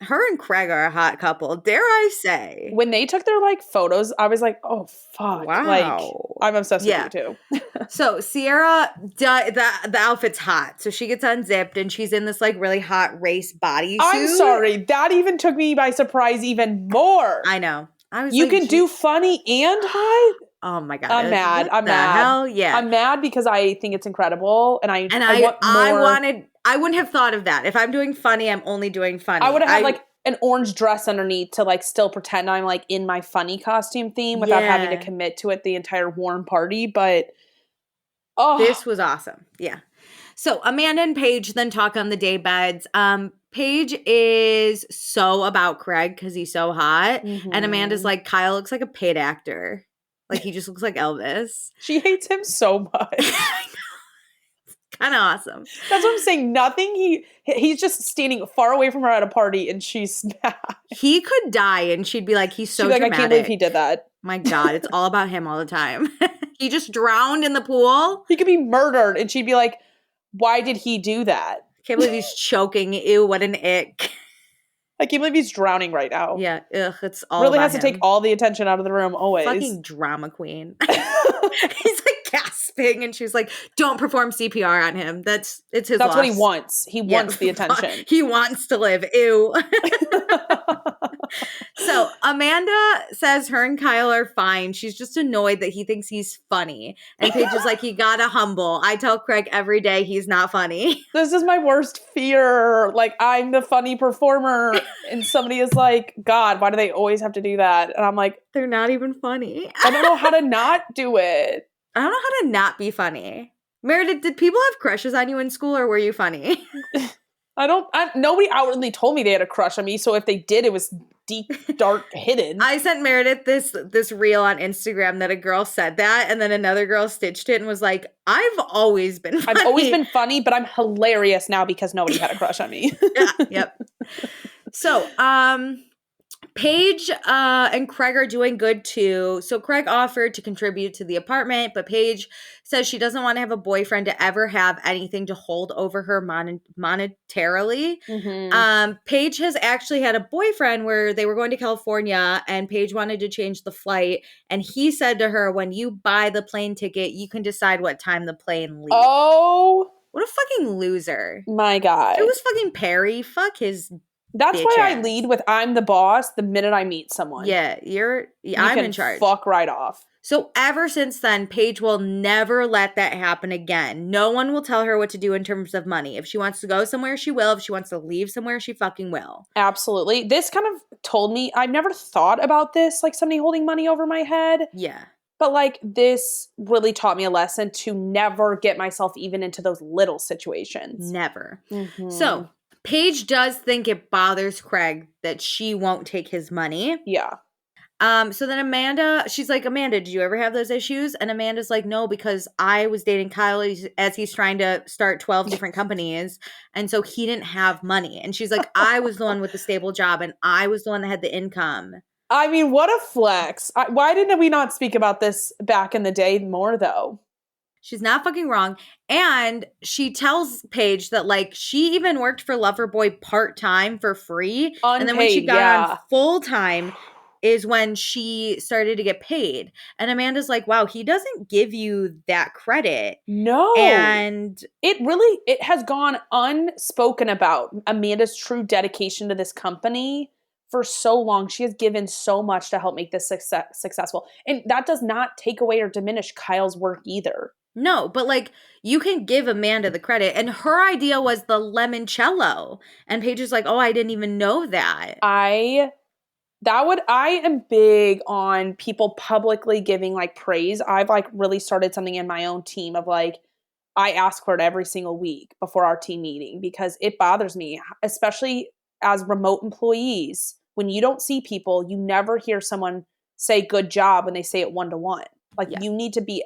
Her and Craig are a hot couple, dare I say. When they took their like photos, I was like, oh fuck. Wow. Like, I'm obsessed with you too. So Ciara, the outfit's hot. So she gets unzipped and she's in this like really hot race bodysuit. I'm sorry. That even took me by surprise even more. I know. I was you like, can do funny and hot? Oh my God. I'm mad. I'm mad. Hell yeah. I'm mad because I think it's incredible and I want more. I wouldn't have thought of that. If I'm doing funny, I'm only doing funny. I would have had like an orange dress underneath to like still pretend I'm like in my funny costume theme without having to commit to it the entire warm party. But this was awesome. Yeah. So Amanda and Paige then talk on the day beds. Paige is so about Craig because he's so hot. Mm-hmm. And Amanda's like, Kyle looks like a paid actor. Like, he just looks like Elvis. She hates him so much. Kind of awesome. That's what I'm saying. Nothing. He's just standing far away from her at a party, and she's mad. He could die, and she'd be like, he's so dramatic. I can't believe he did that. My God, it's all about him all the time. He just drowned in the pool. He could be murdered, and she'd be like, why did he do that? I can't believe he's choking. Ew, what an ick. I can't believe he's drowning right now. Yeah, ugh, it's all really about has to take all the attention out of the room always. Fucking drama queen. He's like gasping, and she's like, "Don't perform CPR on him. It's his. That's what he wants. He wants the attention. He wants to live. Ew." So Amanda says her and Kyle are fine. She's just annoyed that he thinks he's funny. And Paige is like, "You gotta humble. I tell Craig every day he's not funny." This is my worst fear. Like, I'm the funny performer. And somebody is like, God, why do they always have to do that? And I'm like, they're not even funny. I don't know how to not do it. I don't know how to not be funny. Meredith, did people have crushes on you in school, or were you funny? Nobody outwardly told me they had a crush on me. So if they did, it was deep, dark, hidden. I sent Meredith this reel on Instagram that a girl said that, and then another girl stitched it and was like, I've always been funny. I've always been funny, but I'm hilarious now because nobody had a crush on me. Yeah, yep. So, Paige and Craig are doing good too. So Craig offered to contribute to the apartment, but Paige says she doesn't want to have a boyfriend to ever have anything to hold over her monetarily. Mm-hmm. Paige has actually had a boyfriend where they were going to California, and Paige wanted to change the flight, and he said to her, when you buy the plane ticket, you can decide what time the plane leaves. Oh, what a fucking loser. My God. It was fucking Perry. Fuck his That's why I lead with I'm the boss the minute I meet someone. Yeah, I'm in charge. Fuck right off. So ever since then, Paige will never let that happen again. No one will tell her what to do in terms of money. If she wants to go somewhere, she will. If she wants to leave somewhere, she fucking will. Absolutely. This kind of told me, I've never thought about this, like somebody holding money over my head. Yeah. But like this really taught me a lesson to never get myself even into those little situations. Never. Mm-hmm. So Paige does think it bothers Craig that she won't take his money. Yeah. So then Amanda, she's like, Amanda, did you ever have those issues? And Amanda's like, no, because I was dating Kyle as he's trying to start 12 different companies. And so he didn't have money. And she's like, I was the one with the stable job and I was the one that had the income. I mean, what a flex. Why didn't we not speak about this back in the day more, though? She's not fucking wrong. And she tells Paige that, like, she even worked for Loverboy part-time for free. Unpaid, and then when she got yeah. on full-time is when she started to get paid. And Amanda's like, wow, he doesn't give you that credit. No. And it has gone unspoken about Amanda's true dedication to this company for so long. She has given so much to help make this successful. And that does not take away or diminish Kyle's work either. No, but like you can give Amanda the credit. And her idea was the limoncello. And Paige is like, oh, I didn't even know that. I am big on people publicly giving like praise. I've like really started something in my own team of like, I ask for it every single week before our team meeting because it bothers me, especially as remote employees. When you don't see people, you never hear someone say good job when they say it one-to-one. Like you need to be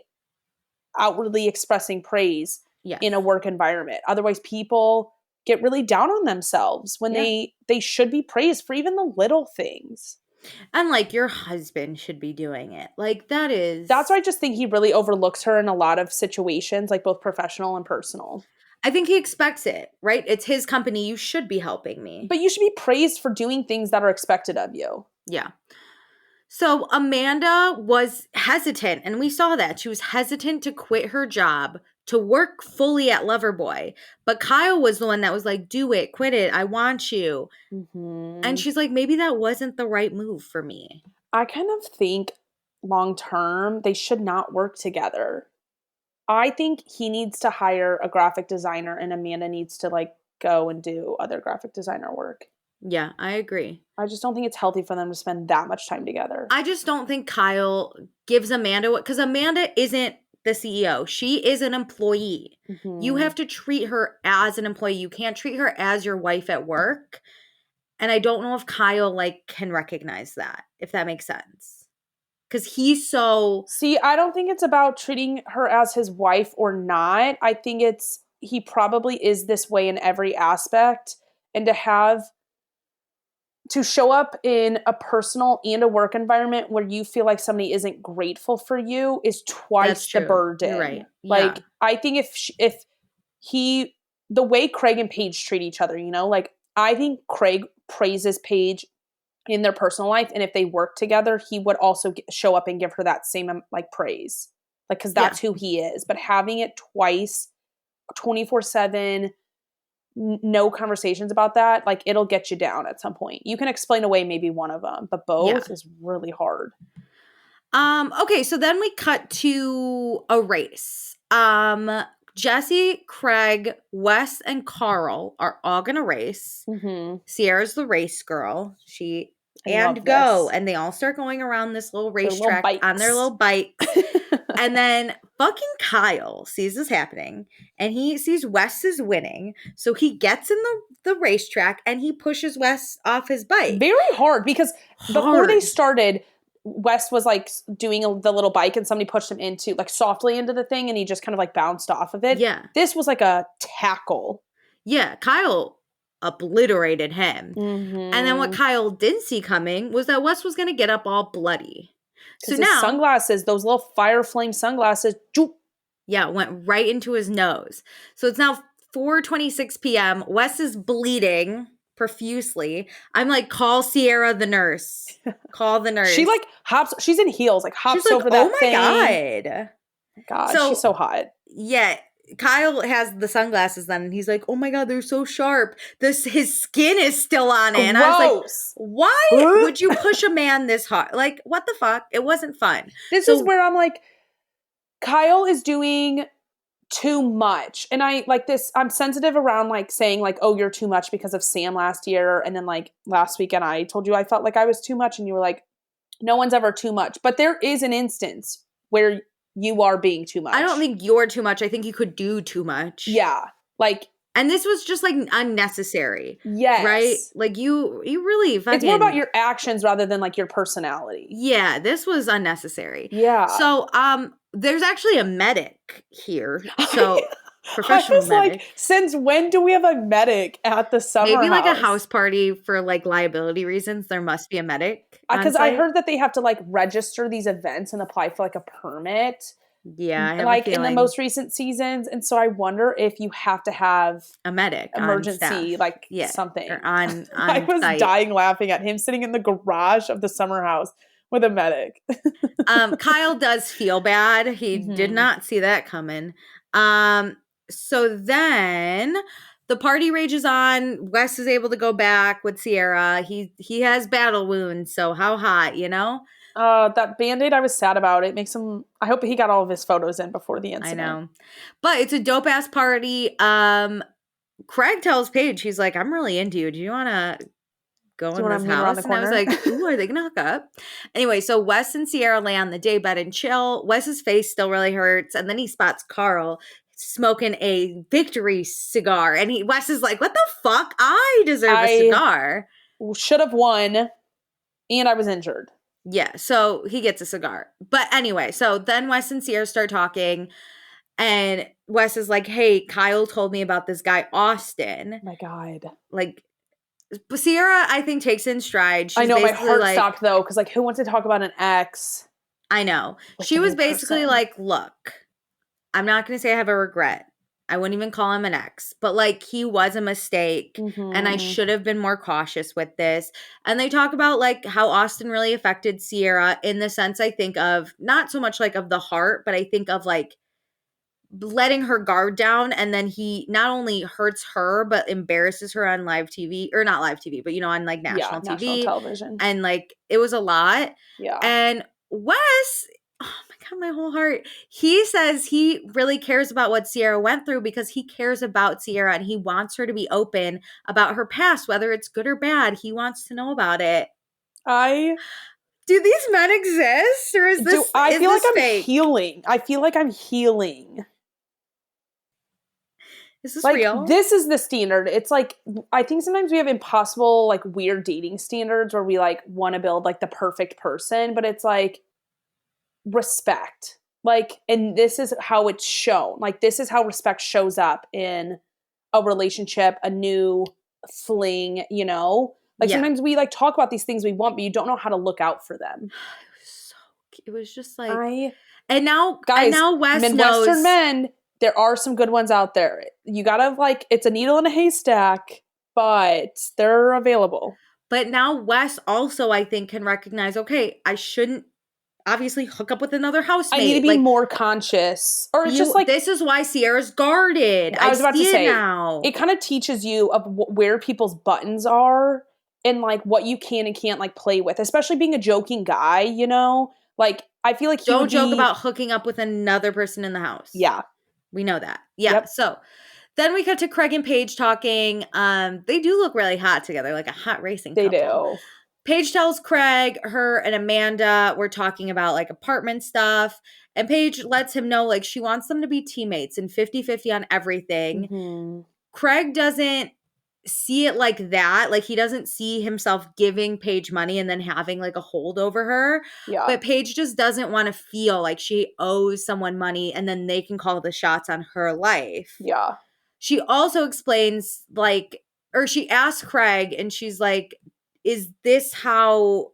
outwardly expressing praise in a work environment. Otherwise, people get really down on themselves when they should be praised for even the little things. And like your husband should be doing it. Like that's why I just think he really overlooks her in a lot of situations, like both professional and personal. I think he expects it, right? It's his company. You should be helping me. But you should be praised for doing things that are expected of you. Yeah. So Amanda was hesitant, and we saw that. She was hesitant to quit her job to work fully at Loverboy. But Kyle was the one that was like, do it, quit it, I want you. Mm-hmm. And she's like, maybe that wasn't the right move for me. I kind of think long term, they should not work together. I think he needs to hire a graphic designer and Amanda needs to like go and do other graphic designer work. Yeah, I agree. I just don't think it's healthy for them to spend that much time together. I just don't think Kyle gives Amanda what, because Amanda isn't the CEO. She is an employee. Mm-hmm. You have to treat her as an employee. You can't treat her as your wife at work. And I don't know if Kyle like can recognize that, if that makes sense. Because he's so... See, I don't think it's about treating her as his wife or not. I think he probably is this way in every aspect. And to show up in a personal and a work environment where you feel like somebody isn't grateful for you is twice the burden. You're right. Like, yeah. I think if the way Craig and Paige treat each other, like I think Craig praises Paige in their personal life. And if they work together, he would also show up and give her that same like praise. Like, cause that's who he is. But having it twice, 24/7, no conversations about that, like it'll get you down at some point. You can explain away maybe one of them, but both is really hard. Okay, so then we cut to a race. Jesse, Craig, Wes, and Carl are all gonna race. Mm-hmm. Ciara's the race girl. And they all start going around this little racetrack on their little bikes. And then fucking Kyle sees this happening and he sees Wes is winning. So he gets in the racetrack and he pushes Wes off his bike. Very hard because before they started, Wes was like doing the little bike and somebody pushed him softly into the thing and he just kind of like bounced off of it. Yeah. This was like a tackle. Yeah. Kyle obliterated him. Mm-hmm. And then what Kyle didn't see coming was that Wes was going to get up all bloody. So now sunglasses, those little fire flame sunglasses, went right into his nose. So it's now 4:26 p.m. Wes is bleeding profusely. I'm like, call Ciara the nurse. Call the nurse. She like hops. She's in heels, like hops over that thing. Oh my God, she's so hot. Yeah. Kyle has the sunglasses then, and he's like, oh my God, they're so sharp. His skin is still on it. And I was like, why would you push a man this hard? Like, what the fuck? It wasn't fun. This is where I'm like, Kyle is doing too much. And I like this, I'm sensitive around like saying like, oh, you're too much because of Sam last year. And then like last weekend, I told you I felt like I was too much. And you were like, no one's ever too much. But there is an instance where you are being too much. I don't think you're too much. I think you could do too much. Yeah. Like And this was just like unnecessary. Right? Yes. Like you really fucking. It's more about your actions rather than like your personality. Yeah, this was unnecessary. Yeah. So there's actually a medic here. So I professional was like, medic. since when do we have a medic at the summer Maybe like a house? house party for like liability reasons. There must be a medic. Because I heard that they have to like register these events and apply for like a permit. Yeah, I have Like a feeling. in the most recent seasons. And so I wonder if you have to have a medic emergency, on like yeah, something. Or on I was site. dying laughing at him sitting in the garage of the summer house with a medic. Kyle does feel bad. He did not see that coming. So then the party rages on. Wes is able to go back with Ciara. He has battle wounds, so how hot, you know? That Band-Aid, I was sad about. It makes him, I hope he got all of his photos in before the incident. I know. But it's a dope ass party. Craig tells Paige, he's like, I'm really into you. Do you want to go in this house? And I was like, ooh, are they going to hook up? Anyway, so Wes and Ciara lay on the daybed and chill. Wes's face still really hurts. And then he spots Carl smoking a victory cigar. And Wes is like, what the fuck? I deserve a cigar. Should have won. And I was injured. Yeah, so he gets a cigar. But anyway, so then Wes and Ciara start talking. And Wes is like, hey, Kyle told me about this guy, Austin. My God. Like, Ciara, I think, takes in stride. I know, my heart stopped, though, because, like, who wants to talk about an ex? I know. She was basically like, look, I'm not going to say I have a regret. I wouldn't even call him an ex. But, like, he was a mistake. And I should have been more cautious with this. And they talk about, like, how Austin really affected Ciara in the sense, I think, of not so much, like, of the heart, but I think of, like, letting her guard down, and then he not only hurts her but embarrasses her on live TV, or not live TV, but on like national TV, national television, and like it was a lot. Yeah. And Wes, oh my God, my whole heart. He says he really cares about what Ciara went through because he cares about Ciara and he wants her to be open about her past, whether it's good or bad. He wants to know about it. Do these men exist, or is this? I feel like I'm fake? healing. I feel like I'm healing. Is this like, real? This is the standard. It's like, I think sometimes we have impossible, like, weird dating standards where we, like, want to build, like, the perfect person, but it's, like, respect. Like, and this is how it's shown. Like, this is how respect shows up in a relationship, a new fling, Like, sometimes we, like, talk about these things we want, but you don't know how to look out for them. It was just like... And now, guys, Wes Midwestern knows... men... There are some good ones out there. You gotta, like, it's a needle in a haystack, but they're available. But now Wes also, I think, can recognize, okay, I shouldn't obviously hook up with another housemate. I need to be more conscious. Or it's just like... This is why Ciara's guarded. I was about to say, now. It kind of teaches you of where people's buttons are and, like, what you can and can't, like, play with. Especially being a joking guy, Like, I feel like don't joke about hooking up with another person in the house. Yeah. We know that. Yeah. Yep. So then we cut to Craig and Paige talking. They do look really hot together, like a hot racing couple. They do. Paige tells Craig, her and Amanda were talking about like apartment stuff. And Paige lets him know like she wants them to be teammates and 50-50 on everything. Mm-hmm. Craig doesn't see it like that. Like he doesn't see himself giving Paige money and then having like a hold over her. Yeah. But Paige just doesn't want to feel like she owes someone money and then they can call the shots on her life. Yeah. She also explains like, or she asks Craig and she's like, is this how,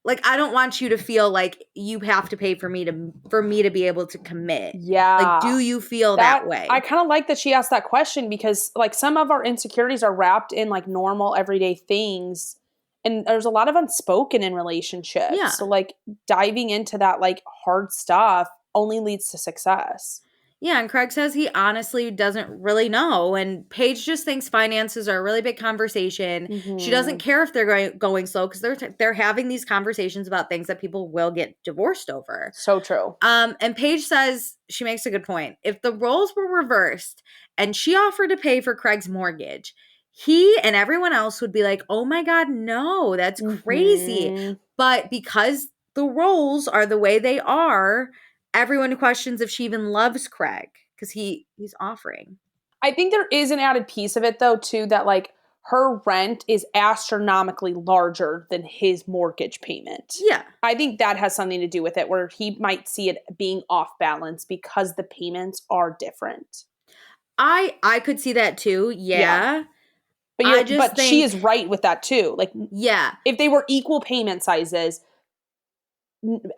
like, I don't want you to feel like you have to pay for me to be able to commit. Yeah. Like, do you feel that way? I kind of like that she asked that question because, like, some of our insecurities are wrapped in, like, normal everyday things. And there's a lot of unspoken in relationships. Yeah. So, like, diving into that, like, hard stuff only leads to success. Yeah, and Craig says he honestly doesn't really know. And Paige just thinks finances are a really big conversation. Mm-hmm. She doesn't care if they're going slow because they're having these conversations about things that people will get divorced over. So true. And Paige says, she makes a good point. If the roles were reversed and she offered to pay for Craig's mortgage, he and everyone else would be like, oh my God, no, that's crazy. Mm-hmm. But because the roles are the way they are, everyone questions if she even loves Craig because he's offering. I think there is an added piece of it though too, that like her rent is astronomically larger than his mortgage payment. Yeah. I think that has something to do with it, where he might see it being off balance because the payments are different. I could see that too. Yeah. I just But she think, is right with that too. Like yeah. if they were equal payment sizes,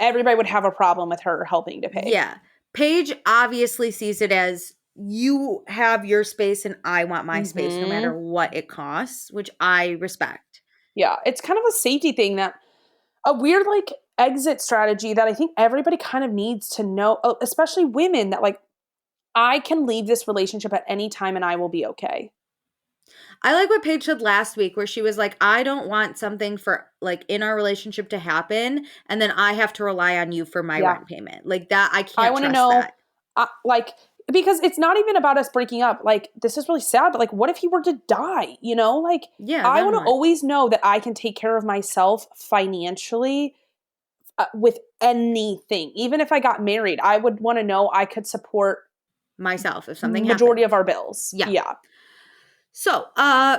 everybody would have a problem with her helping to pay. Yeah. Paige obviously sees it as you have your space and I want my space no matter what it costs, which I respect. Yeah, it's kind of a safety thing, that a weird like exit strategy that I think everybody kind of needs to know, especially women, that like I can leave this relationship at any time and I will be okay. I like what Paige said last week, where she was like, I don't want something for like in our relationship to happen and then I have to rely on you for my Yeah. rent payment. Like that, I I can't want to trust know, that. like, because it's not even about us breaking up. Like, this is really sad, but like, what if he were to die? You know, like, Yeah, I then want to what? always know that I can take care of myself financially with anything. Even if I got married, I would want to know I could support Myself if something majority happens. of our bills. Yeah. Yeah. So,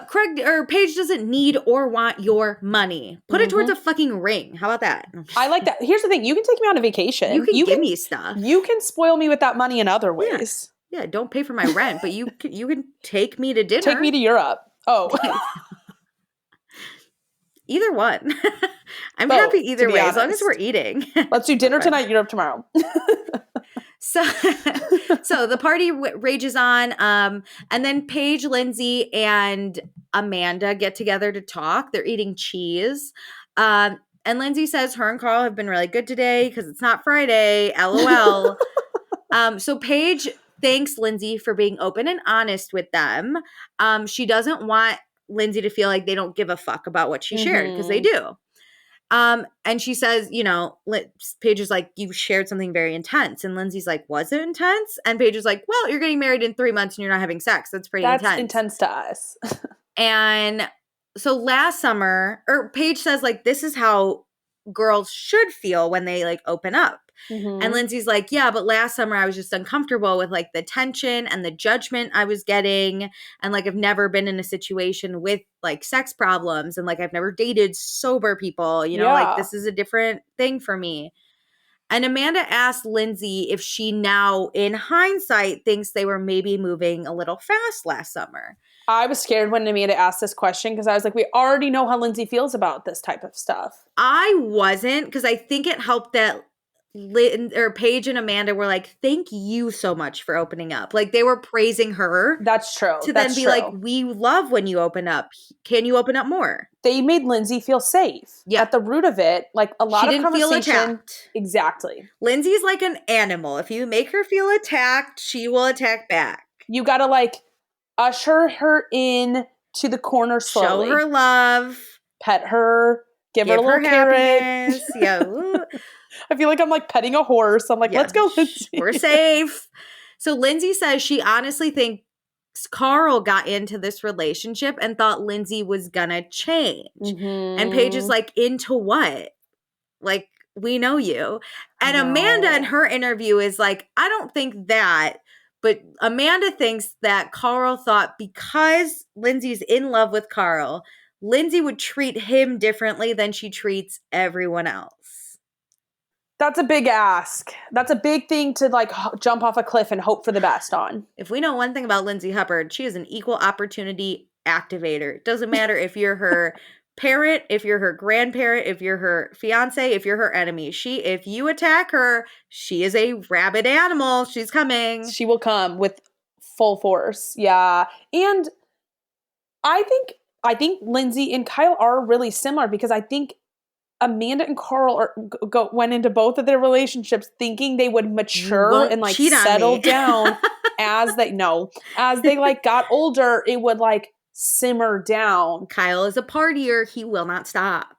Craig or Paige doesn't need or want your money. Put it towards a fucking ring. How about that? I like that. Here's the thing: you can take me on a You vacation. can give me stuff. You can spoil me with that money in other Yeah. ways. Yeah, don't pay for my rent, but you can take me to dinner. Take me to Europe. Oh. Either one. I'm Both, happy to either be way, as long as honest. we're eating. Let's do dinner tonight, Europe tomorrow. So the party rages on, and then Paige, Lindsay, and Amanda get together to talk. They're eating cheese. And Lindsay says her and Carl have been really good today because it's not Friday. LOL. So Paige thanks Lindsay for being open and honest with them. She doesn't want Lindsay to feel like they don't give a fuck about what she shared, because they do. And she says, you know, Paige is like, you shared something very intense. And Lindsay's like, was it intense? And Paige is like, well, you're getting married in 3 months and you're not having sex. That's pretty intense. That's intense to us. And so last summer, or Paige says, like, this is how girls should feel when they like open up. And Lindsay's like, yeah, but last summer I was just uncomfortable with like the tension and the judgment I was getting. And like, I've never been in a situation with like sex problems. And like, I've never dated sober people, you know, like this is a different thing for me. And Amanda asked Lindsay if she now, in hindsight, thinks they were maybe moving a little fast last summer. I was scared when Amanda asked this question because I was like, we already know how Lindsay feels about this type of stuff. I wasn't, because I think it helped that Paige and Amanda were like, thank you so much for opening up. Like they were praising her. That's true. To then be like, we love when you open up. Can you open up more? They made Lindsay feel safe. Yeah. At the root of it, like a lot of conversation. Feel attacked. Exactly. Lindsay's like an animal. If you make her feel attacked, she will attack back. You got to like usher her in to the corner slowly. Show her love. Pet her. Give her a little carrot. Yeah. I feel like I'm like petting a horse. I'm like, let's go, Lindsay. We're safe. So Lindsay says she honestly thinks Carl got into this relationship and thought Lindsay was gonna change. And Paige is like, into what? Like, we know you. And Amanda in her interview is like, I don't think that. But Amanda thinks that Carl thought because Lindsay's in love with Carl, Lindsay would treat him differently than she treats everyone else. That's a big ask. That's a big thing to like jump off a cliff and hope for the best on. If we know one thing about Lindsay Hubbard, she is an equal opportunity activator. It doesn't matter if you're her parent, if you're her grandparent, if you're her fiance, if you're her enemy. If you attack her, she is a rabid animal. She's coming. She will come with full force. Yeah. And I think Lindsay and Kyle are really similar, because I think Amanda and Carl went into both of their relationships thinking they would mature and like settle down as they like got older, it would like simmer down. Kyle is a partier. He will not stop.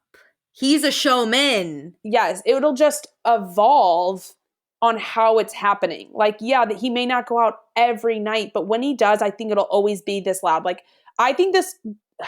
He's a showman. Yes, it'll just evolve on how it's happening. Like, yeah, that he may not go out every night, but when he does, I think it'll always be this loud. Like, I think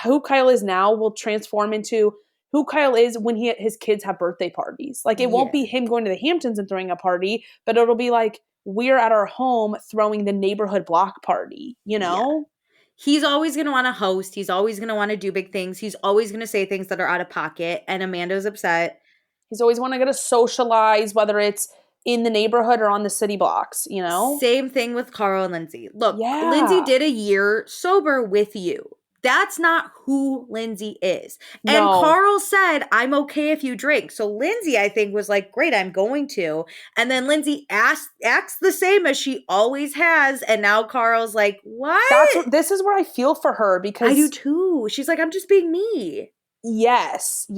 who Kyle is now will transform into who Kyle is when his kids have birthday parties. Like, it won't be him going to the Hamptons and throwing a party, but it'll be like we're at our home throwing the neighborhood block party, you know? Yeah. He's always going to want to host. He's always going to want to do big things. He's always going to say things that are out of pocket. And Amanda's upset. He's always want to get to socialize, whether it's in the neighborhood or on the city blocks, you know? Same thing with Carl and Lindsay. Look, Lindsay Yeah. did a year sober with you. That's not who Lindsay is. And No. Carl said, I'm okay if you drink. So Lindsay, I think, was like, great, I'm going to. And then Lindsay acts the same as she always has. And now Carl's like, what? This is where I feel for her because I do too. She's like, I'm just being me. Yes.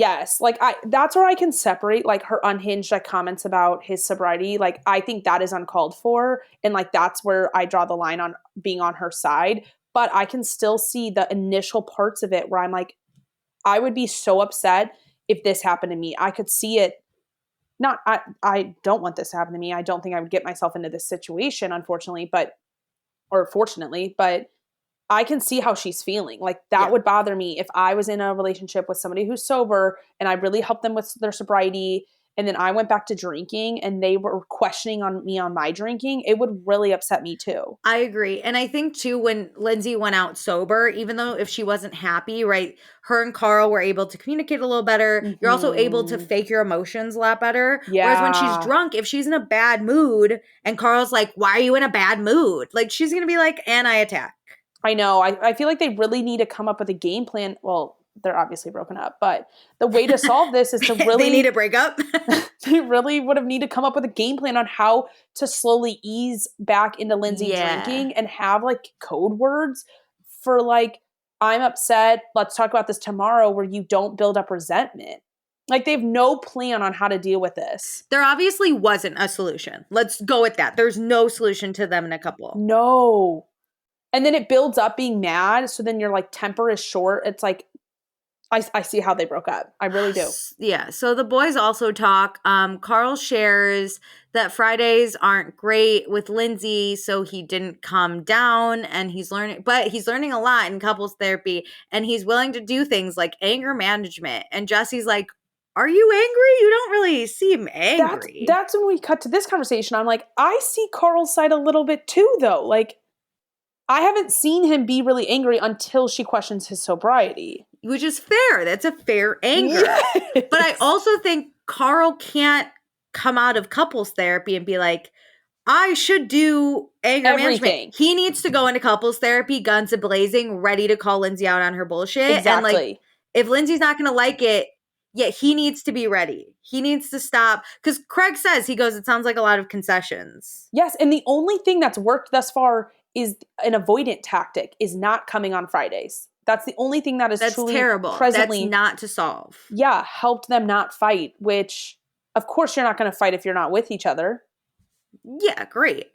Like that's where I can separate like her unhinged like comments about his sobriety. Like I think that is uncalled for. And like that's where I draw the line on being on her side. But I can still see the initial parts of it where I'm like, I would be so upset if this happened to me. I could see it. I don't want this to happen to me. I don't think I would get myself into this situation, unfortunately, or fortunately, but I can see how she's feeling. Like that would bother me if I was in a relationship with somebody who's sober and I really helped them with their sobriety. And then I went back to drinking and they were questioning on me on my drinking. It would really upset me too. I agree. And I think too, when Lindsay went out sober, even though if she wasn't happy, right, her and Carl were able to communicate a little better. Mm-hmm. You're also able to fake your emotions a lot better. Yeah. Whereas when she's drunk, if she's in a bad mood and Carl's like, why are you in a bad mood? Like she's going to be like, and I attack. I know. I feel like they really need to come up with a game plan. Well, they're obviously broken up, but the way to solve this is to really they need to break up. They really would have needed to come up with a game plan on how to slowly ease back into Lindsay drinking and have like code words for like, I'm upset. Let's talk about this tomorrow, where you don't build up resentment. Like they have no plan on how to deal with this. There obviously wasn't a solution. Let's go with that. There's no solution to them in a couple. No. And then it builds up being mad. So then your like temper is short. It's like, I see how they broke up. I really do. Yeah. So the boys also talk. Carl shares that Fridays aren't great with Lindsay, so he didn't come down, and he's learning a lot in couples therapy, and he's willing to do things like anger management. And Jesse's like, are you angry? You don't really seem angry. That's when we cut to this conversation. I'm like, I see Carl's side a little bit too, though. Like, I haven't seen him be really angry until she questions his sobriety. Which is fair. That's a fair anger. Yes. But I also think Carl can't come out of couples therapy and be like, I should do anger management. He needs to go into couples therapy, guns a-blazing, ready to call Lindsay out on her bullshit. Exactly. And like, if Lindsay's not going to like it, he needs to be ready. He needs to stop. Because Craig says, he goes, it sounds like a lot of concessions. Yes. And the only thing that's worked thus far is an avoidant tactic, is not coming on Fridays. That's the only thing that's truly terrible. Presently, that's not to solve. Yeah, helped them not fight, which, of course, you're not going to fight if you're not with each other. Yeah, great.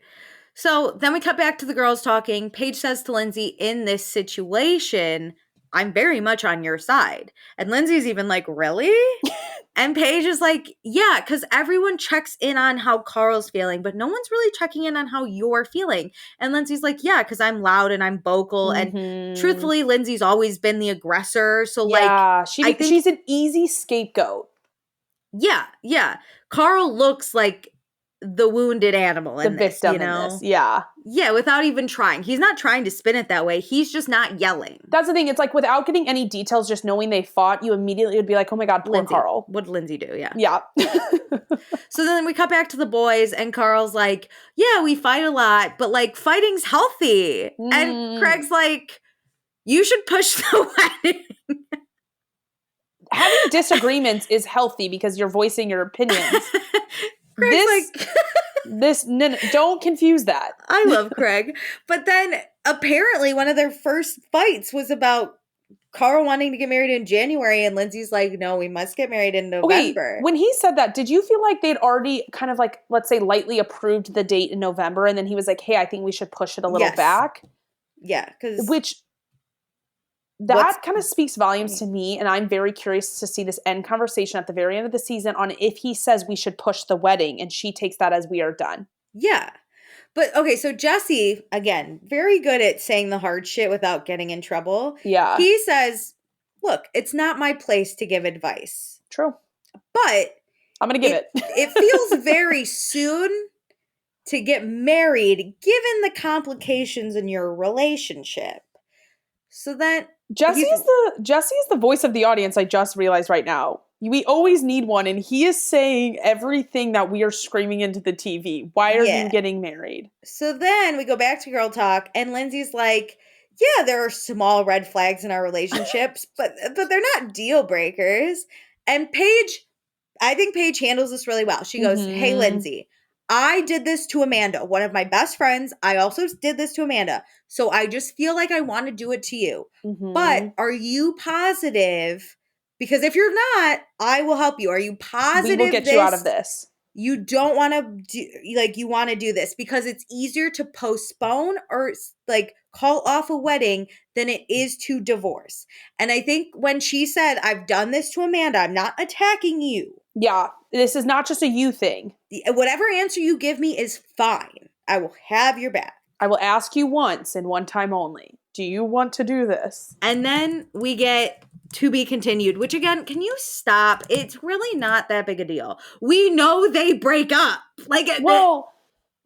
So then we cut back to the girls talking. Paige says to Lindsay, in this situation, I'm very much on your side. And Lindsay's even like, really? And Paige is like, yeah, because everyone checks in on how Carl's feeling, but no one's really checking in on how you're feeling. And Lindsay's like, yeah, because I'm loud and I'm vocal. Mm-hmm. And truthfully, Lindsay's always been the aggressor. So she's an easy scapegoat. Yeah. Carl looks like the wounded animal in this, victim in this. Yeah, without even trying. He's not trying to spin it that way. He's just not yelling. That's the thing. It's like without getting any details, just knowing they fought, you immediately would be like, oh my God, poor Lindsay. Carl. What'd Lindsay do? Yeah. So then we cut back to the boys and Carl's like, yeah, we fight a lot, but like fighting's healthy. And Craig's like, you should push the wedding. Having disagreements is healthy because you're voicing your opinions. No, don't confuse that. I love Craig. But then apparently one of their first fights was about Carl wanting to get married in January, and Lindsay's like, no, we must get married in November. Okay, when he said that, did you feel like they'd already kind of like, let's say, lightly approved the date in November, and then he was like, hey, I think we should push it a little back? Yeah. That kind of speaks volumes to me, and I'm very curious to see this end conversation at the very end of the season on if he says we should push the wedding, and she takes that as we are done. Yeah. But, okay, so Jesse, again, very good at saying the hard shit without getting in trouble. Yeah. He says, look, it's not my place to give advice. True. But I'm going to give it. It feels very soon to get married given the complications in your relationship. So then Jesse is the voice of the audience. I just realized right now. We always need one, and he is saying everything that we are screaming into the TV. Why are you getting married? So then we go back to girl talk, and Lindsay's like, yeah, there are small red flags in our relationships, but they're not deal breakers. And Paige, I think Paige handles this really well. She goes, hey, Lindsay, I did this to Amanda, one of my best friends. I also did this to Amanda. So I just feel like I want to do it to you. But are you positive? Because if you're not, I will help you. Are you positive? We will get you out of this. You don't want to do, like, you want to do this because it's easier to postpone or like call off a wedding than it is to divorce. And I think when she said, I've done this to Amanda, I'm not attacking you. Yeah, this is not just a you thing. Whatever answer you give me is fine. I will have your back. I will ask you once and one time only. Do you want to do this? And then we get to be continued, which again, can you stop? It's really not that big a deal. We know they break up. Like, well,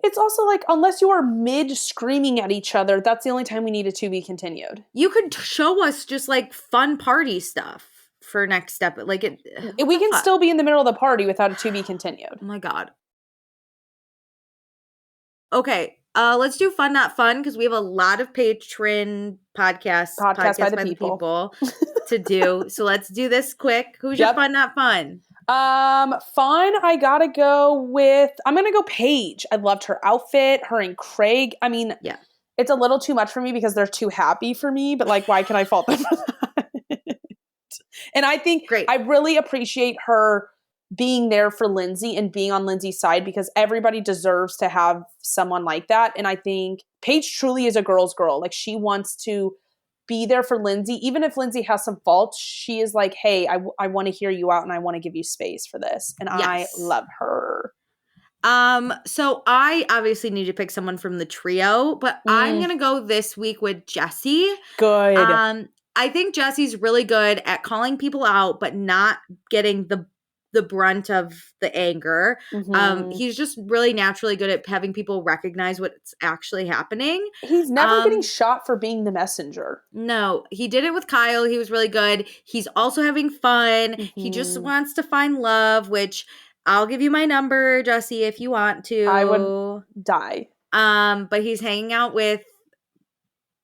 it's also like, unless you are mid screaming at each other, that's the only time we need it to be continued. You could show us just like fun party stuff for next step. Like we can still be in the middle of the party without it to be continued. Oh my God. Okay. Let's do fun, not fun, because we have a lot of patron podcasts by the people to do. So let's do this quick. Who's your fun, not fun? Fun, I'm gonna go Paige. I loved her outfit, her and Craig. I mean, yeah, it's a little too much for me because they're too happy for me, but like, why can I fault them for that? And I think I really appreciate her being there for Lindsay and being on Lindsay's side because everybody deserves to have someone like that. And I think Paige truly is a girl's girl. Like, she wants to be there for Lindsay. Even if Lindsay has some faults, she is like, hey, I want to hear you out and I want to give you space for this. And I love her. So I obviously need to pick someone from the trio, but I'm going to go this week with Jessie. Good. I think Jessie's really good at calling people out, but not getting the brunt of the anger. He's just really naturally good at having people recognize what's actually happening. He's never getting shot for being the messenger. No, he did it with Kyle. He was really good. He's also having fun. He just wants to find love, which I'll give you my number, Jessie, if you want to. I would die. But he's hanging out with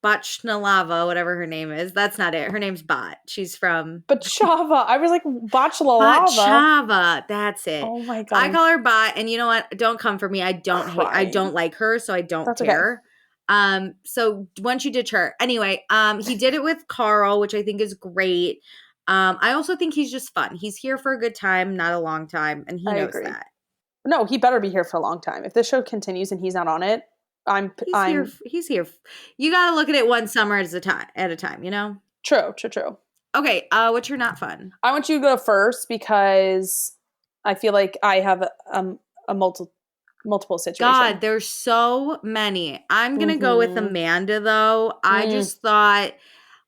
Bachnalava, whatever her name is. That's not it. Her name's Bot. She's from Bachava. I was like, Bachalava. Bachava. That's it. Oh my God. I call her Bot, and you know what? Don't come for me. I don't like her, so I don't care. Okay. So once you ditch her. Anyway, he did it with Carl, which I think is great. I also think he's just fun. He's here for a good time, not a long time, and he knows that. No, he better be here for a long time. If this show continues and he's not on it, He's here. You got to look at it one summer at a time, you know? True. Okay, what's your not fun? I want you to go first because I feel like I have a multiple situations. God, there's so many. I'm going to go with Amanda, though. I just thought,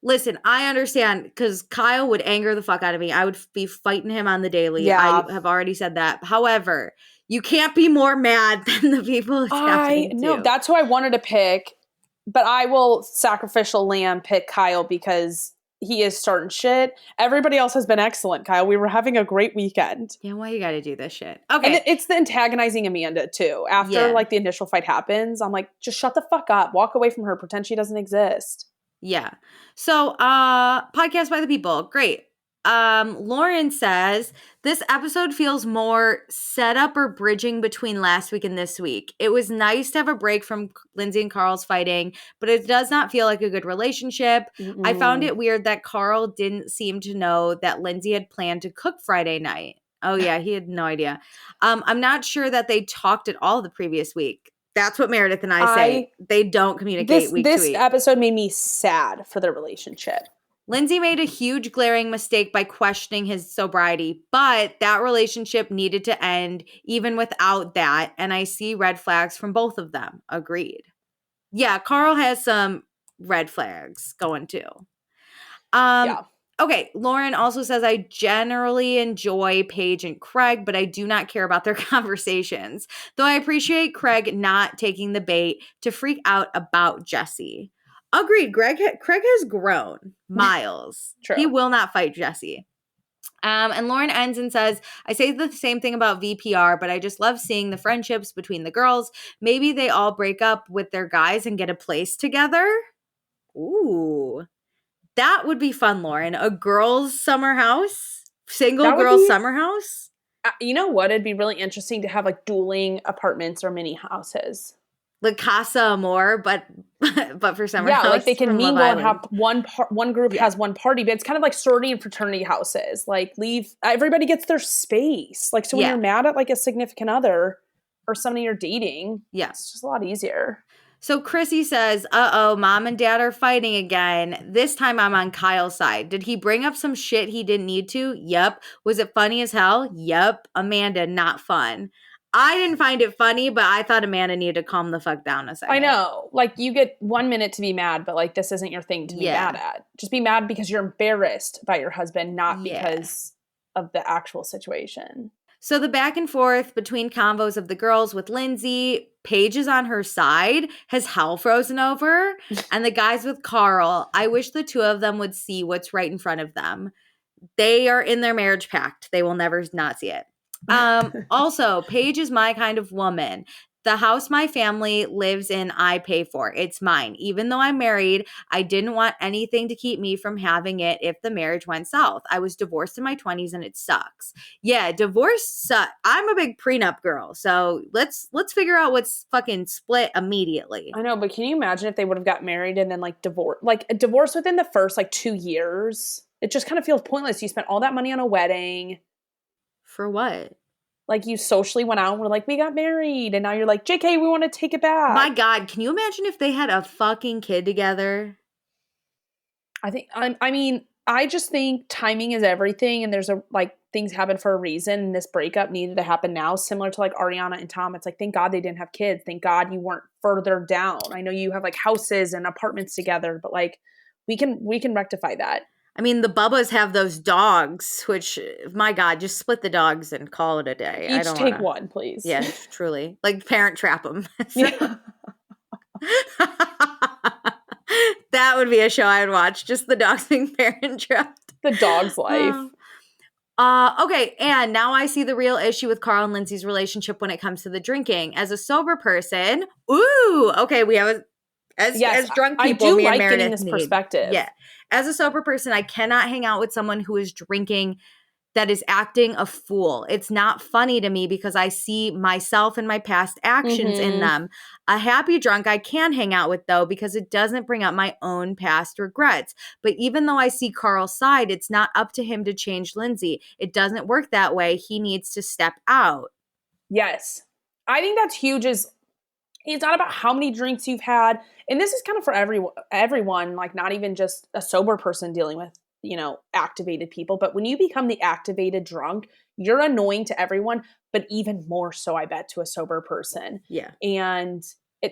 listen, I understand because Kyle would anger the fuck out of me. I would be fighting him on the daily. Yeah. I have already said that. However, you can't be more mad than the people it's happening to. I know. That's who I wanted to pick. But I will sacrificial lamb pick Kyle because he is starting shit. Everybody else has been excellent, Kyle. We were having a great weekend. Yeah, why you got to do this shit? Okay. And it's the antagonizing Amanda, too. After, like, the initial fight happens, I'm like, just shut the fuck up. Walk away from her. Pretend she doesn't exist. Yeah. So, podcast by the people. Great. Lauren says, this episode feels more setup or bridging between last week and this week. It was nice to have a break from Lindsay and Carl's fighting, but it does not feel like a good relationship. I found it weird that Carl didn't seem to know that Lindsay had planned to cook Friday night. Oh yeah, he had no idea. I'm not sure that they talked at all the previous week. That's what Meredith and I say. They don't communicate week to week. This episode made me sad for their relationship. Lindsay made a huge glaring mistake by questioning his sobriety, but that relationship needed to end even without that, and I see red flags from both of them. Agreed. Yeah, Carl has some red flags going too. Okay, Lauren also says, I generally enjoy Paige and Craig, but I do not care about their conversations. Though I appreciate Craig not taking the bait to freak out about Jesse. Agreed. Craig has grown miles. He True. will not fight Jesse. And Lauren ends and says, I say the same thing about VPR, but I just love seeing the friendships between the girls. Maybe they all break up with their guys and get a place together. Ooh. That would be fun, Lauren. A girls' summer house? Single That would girls' be, summer house? you know what? It'd be really interesting to have like dueling apartments or mini houses. Like Casa Amor, but for summer Yeah, like house they can from Love mingle and have Island. one group Yeah. has one party, but it's kind of like sorority and fraternity houses. Like leave everybody gets their space. Like so when Yeah. you're mad at like a significant other or somebody you're dating, Yeah. it's just a lot easier. So Chrissy says, uh-oh, mom and dad are fighting again. This time I'm on Kyle's side. Did he bring up some shit he didn't need to? Yep. Was it funny as hell? Yep. Amanda, not fun. I didn't find it funny, but I thought Amanda needed to calm the fuck down a second. I know. Like you get 1 minute to be mad, but like this isn't your thing to be mad at. Just be mad because you're embarrassed by your husband, not because of the actual situation. So the back and forth between convos of the girls with Lindsay, Paige is on her side, has hell frozen over, and the guys with Carl, I wish the two of them would see what's right in front of them. They are in their marriage pact. They will never not see it. Also, Paige is my kind of woman. The house my family lives in, I pay for. It's mine. Even though I'm married, I didn't want anything to keep me from having it if the marriage went south. I was divorced in my 20s and it sucks. Yeah, divorce sucks. I'm a big prenup girl. So let's figure out what's fucking split immediately. I know, but can you imagine if they would have got married and then like divorce, like a divorce within the first like 2 years? It just kind of feels pointless. You spent all that money on a wedding. For what? Like you socially went out and were like, we got married. And now you're like, JK, we want to take it back. My God, can you imagine if they had a fucking kid together? I just think timing is everything. And there's things happen for a reason. And this breakup needed to happen now, similar to like Ariana and Tom. It's like, thank God they didn't have kids. Thank God you weren't further down. I know you have like houses and apartments together, but like we can rectify that. I mean, the Bubbas have those dogs, which, my God, just split the dogs and call it a day. I Each don't take wanna, one, please. Yeah, truly. Like, parent trap them. Yeah. That would be a show I would watch. Just the dogs being parent trapped. The dog's life. Okay, and now I see the real issue with Carl and Lindsay's relationship when it comes to the drinking. As a sober person, okay, we have as drunk people, I do me and like Meredith getting this perspective. Yeah. As a sober person, I cannot hang out with someone who is drinking that is acting a fool. It's not funny to me because I see myself and my past actions in them. A happy drunk I can hang out with, though, because it doesn't bring up my own past regrets. But even though I see Carl's side, it's not up to him to change Lindsay. It doesn't work that way. He needs to step out. Yes. I think that's huge. It's not about how many drinks you've had. And this is kind of for everyone, like not even just a sober person dealing with, activated people. But when you become the activated drunk, you're annoying to everyone, but even more so, I bet, to a sober person. Yeah. And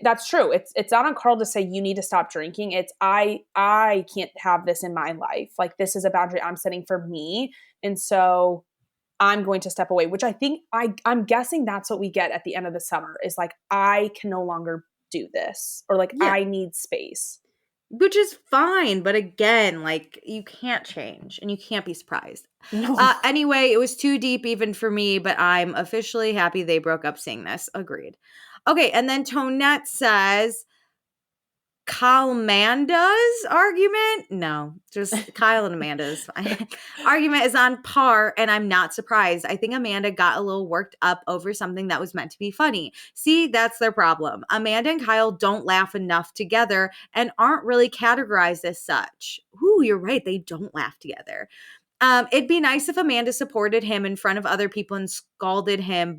that's true. It's not on Carl to say you need to stop drinking. It's I can't have this in my life. Like this is a boundary I'm setting for me. And so I'm going to step away, which I think I'm guessing that's what we get at the end of the summer is like, I can no longer do this or like, I need space. Which is fine. But again, like you can't change and you can't be surprised. No. Anyway, it was too deep even for me, but I'm officially happy they broke up seeing this. Agreed. Okay. And then Tonette says, Kylemanda's argument? No, just Kyle and Amanda's argument is on par, and I'm not surprised. I think Amanda got a little worked up over something that was meant to be funny. See, that's their problem. Amanda and Kyle don't laugh enough together and aren't really categorized as such. Ooh, you're right. They don't laugh together. It'd be nice if Amanda supported him in front of other people and scalded him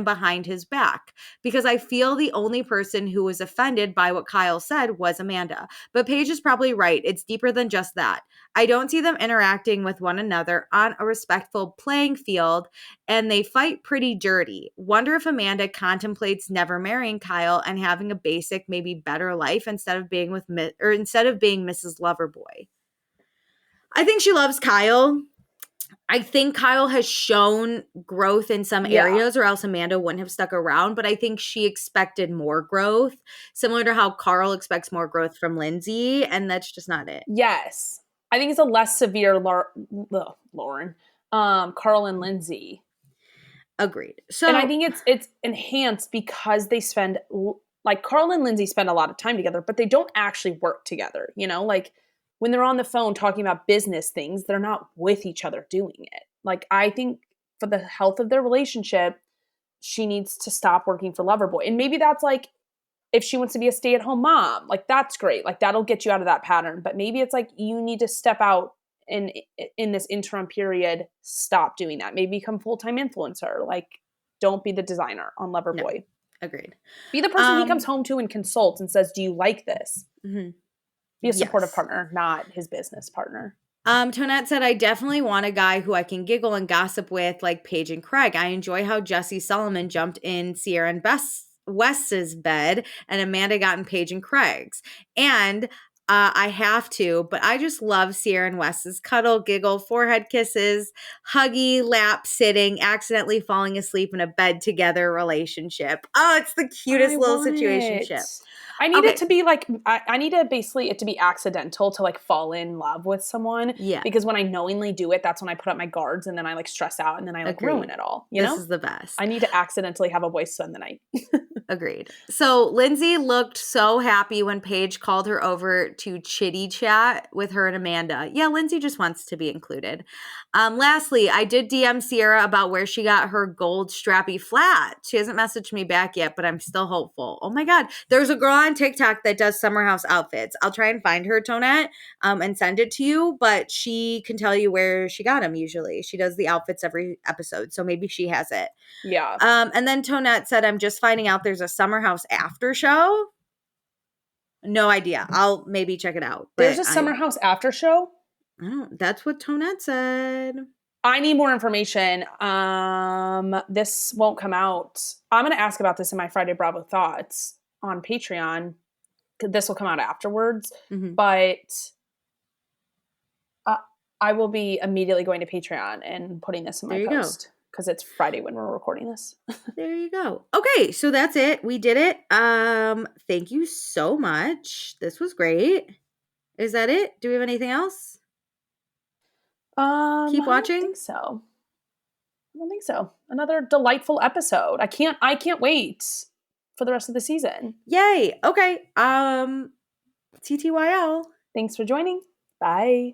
behind his back, because I feel the only person who was offended by what Kyle said was Amanda. But Paige is probably right. It's deeper than just that. I don't see them interacting with one another on a respectful playing field, and they fight pretty dirty. Wonder if Amanda contemplates never marrying Kyle and having a basic, maybe better life instead of being Mrs. Loverboy. I think she loves Kyle. I think Kyle has shown growth in some areas, or else Amanda wouldn't have stuck around. But I think she expected more growth, similar to how Carl expects more growth from Lindsay, and that's just not it. Yes. I think it's a less severe Lauren, Carl and Lindsay. Agreed. So, and I think it's enhanced because they spend, like, Carl and Lindsay spend a lot of time together, but they don't actually work together. You know, like when they're on the phone talking about business things, they're not with each other doing it. Like, I think for the health of their relationship, she needs to stop working for Loverboy. And maybe that's like, if she wants to be a stay-at-home mom, like, that's great. Like, that'll get you out of that pattern. But maybe it's like, you need to step out in this interim period, stop doing that. Maybe become full-time influencer. Like, don't be the designer on Loverboy. No, agreed. Be the person he comes home to and consults and says, do you like this? Mm-hmm. Be a supportive partner, not his business partner. Tonette said, I definitely want a guy who I can giggle and gossip with, like Paige and Craig. I enjoy how Jesse Solomon jumped in Ciara and Wes's bed, and Amanda got in Paige and Craig's. And I have to, but I just love Ciara and Wes's cuddle, giggle, forehead kisses, huggy, lap sitting, accidentally falling asleep in a bed together relationship. Oh, it's the cutest little situationship. I need it to be like, I need it basically it to be accidental to like fall in love with someone. Yeah. Because when I knowingly do it, that's when I put up my guards and then I like stress out and then I like ruin it all. You know? This is the best. I need to accidentally have a boy spend the night. Agreed. So Lindsay looked so happy when Paige called her over to chitty chat with her and Amanda. Yeah, Lindsay just wants to be included. Lastly, I did DM Ciara about where she got her gold strappy flat. She hasn't messaged me back yet, but I'm still hopeful. Oh my God. There's a girl on TikTok that does summer house outfits. I'll try and find her, Tonette, and send it to you, but she can tell you where she got them usually. She does the outfits every episode, so maybe she has it. Yeah. And then Tonette said, I'm just finding out there's a summer house after show. No idea. I'll maybe check it out. There's a summer house after show? That's what Tonette said. I need more information. This won't come out. I'm going to ask about this in my Friday Bravo Thoughts on Patreon. This will come out afterwards. Mm-hmm. But I will be immediately going to Patreon and putting this in my post. Because it's Friday when we're recording this. There you go. Okay, so that's it. We did it. Thank you so much. This was great. Is that it? Do we have anything else? Keep watching? I don't think so. Another delightful episode. I can't wait for the rest of the season. Yay. Okay. TTYL. Thanks for joining. Bye.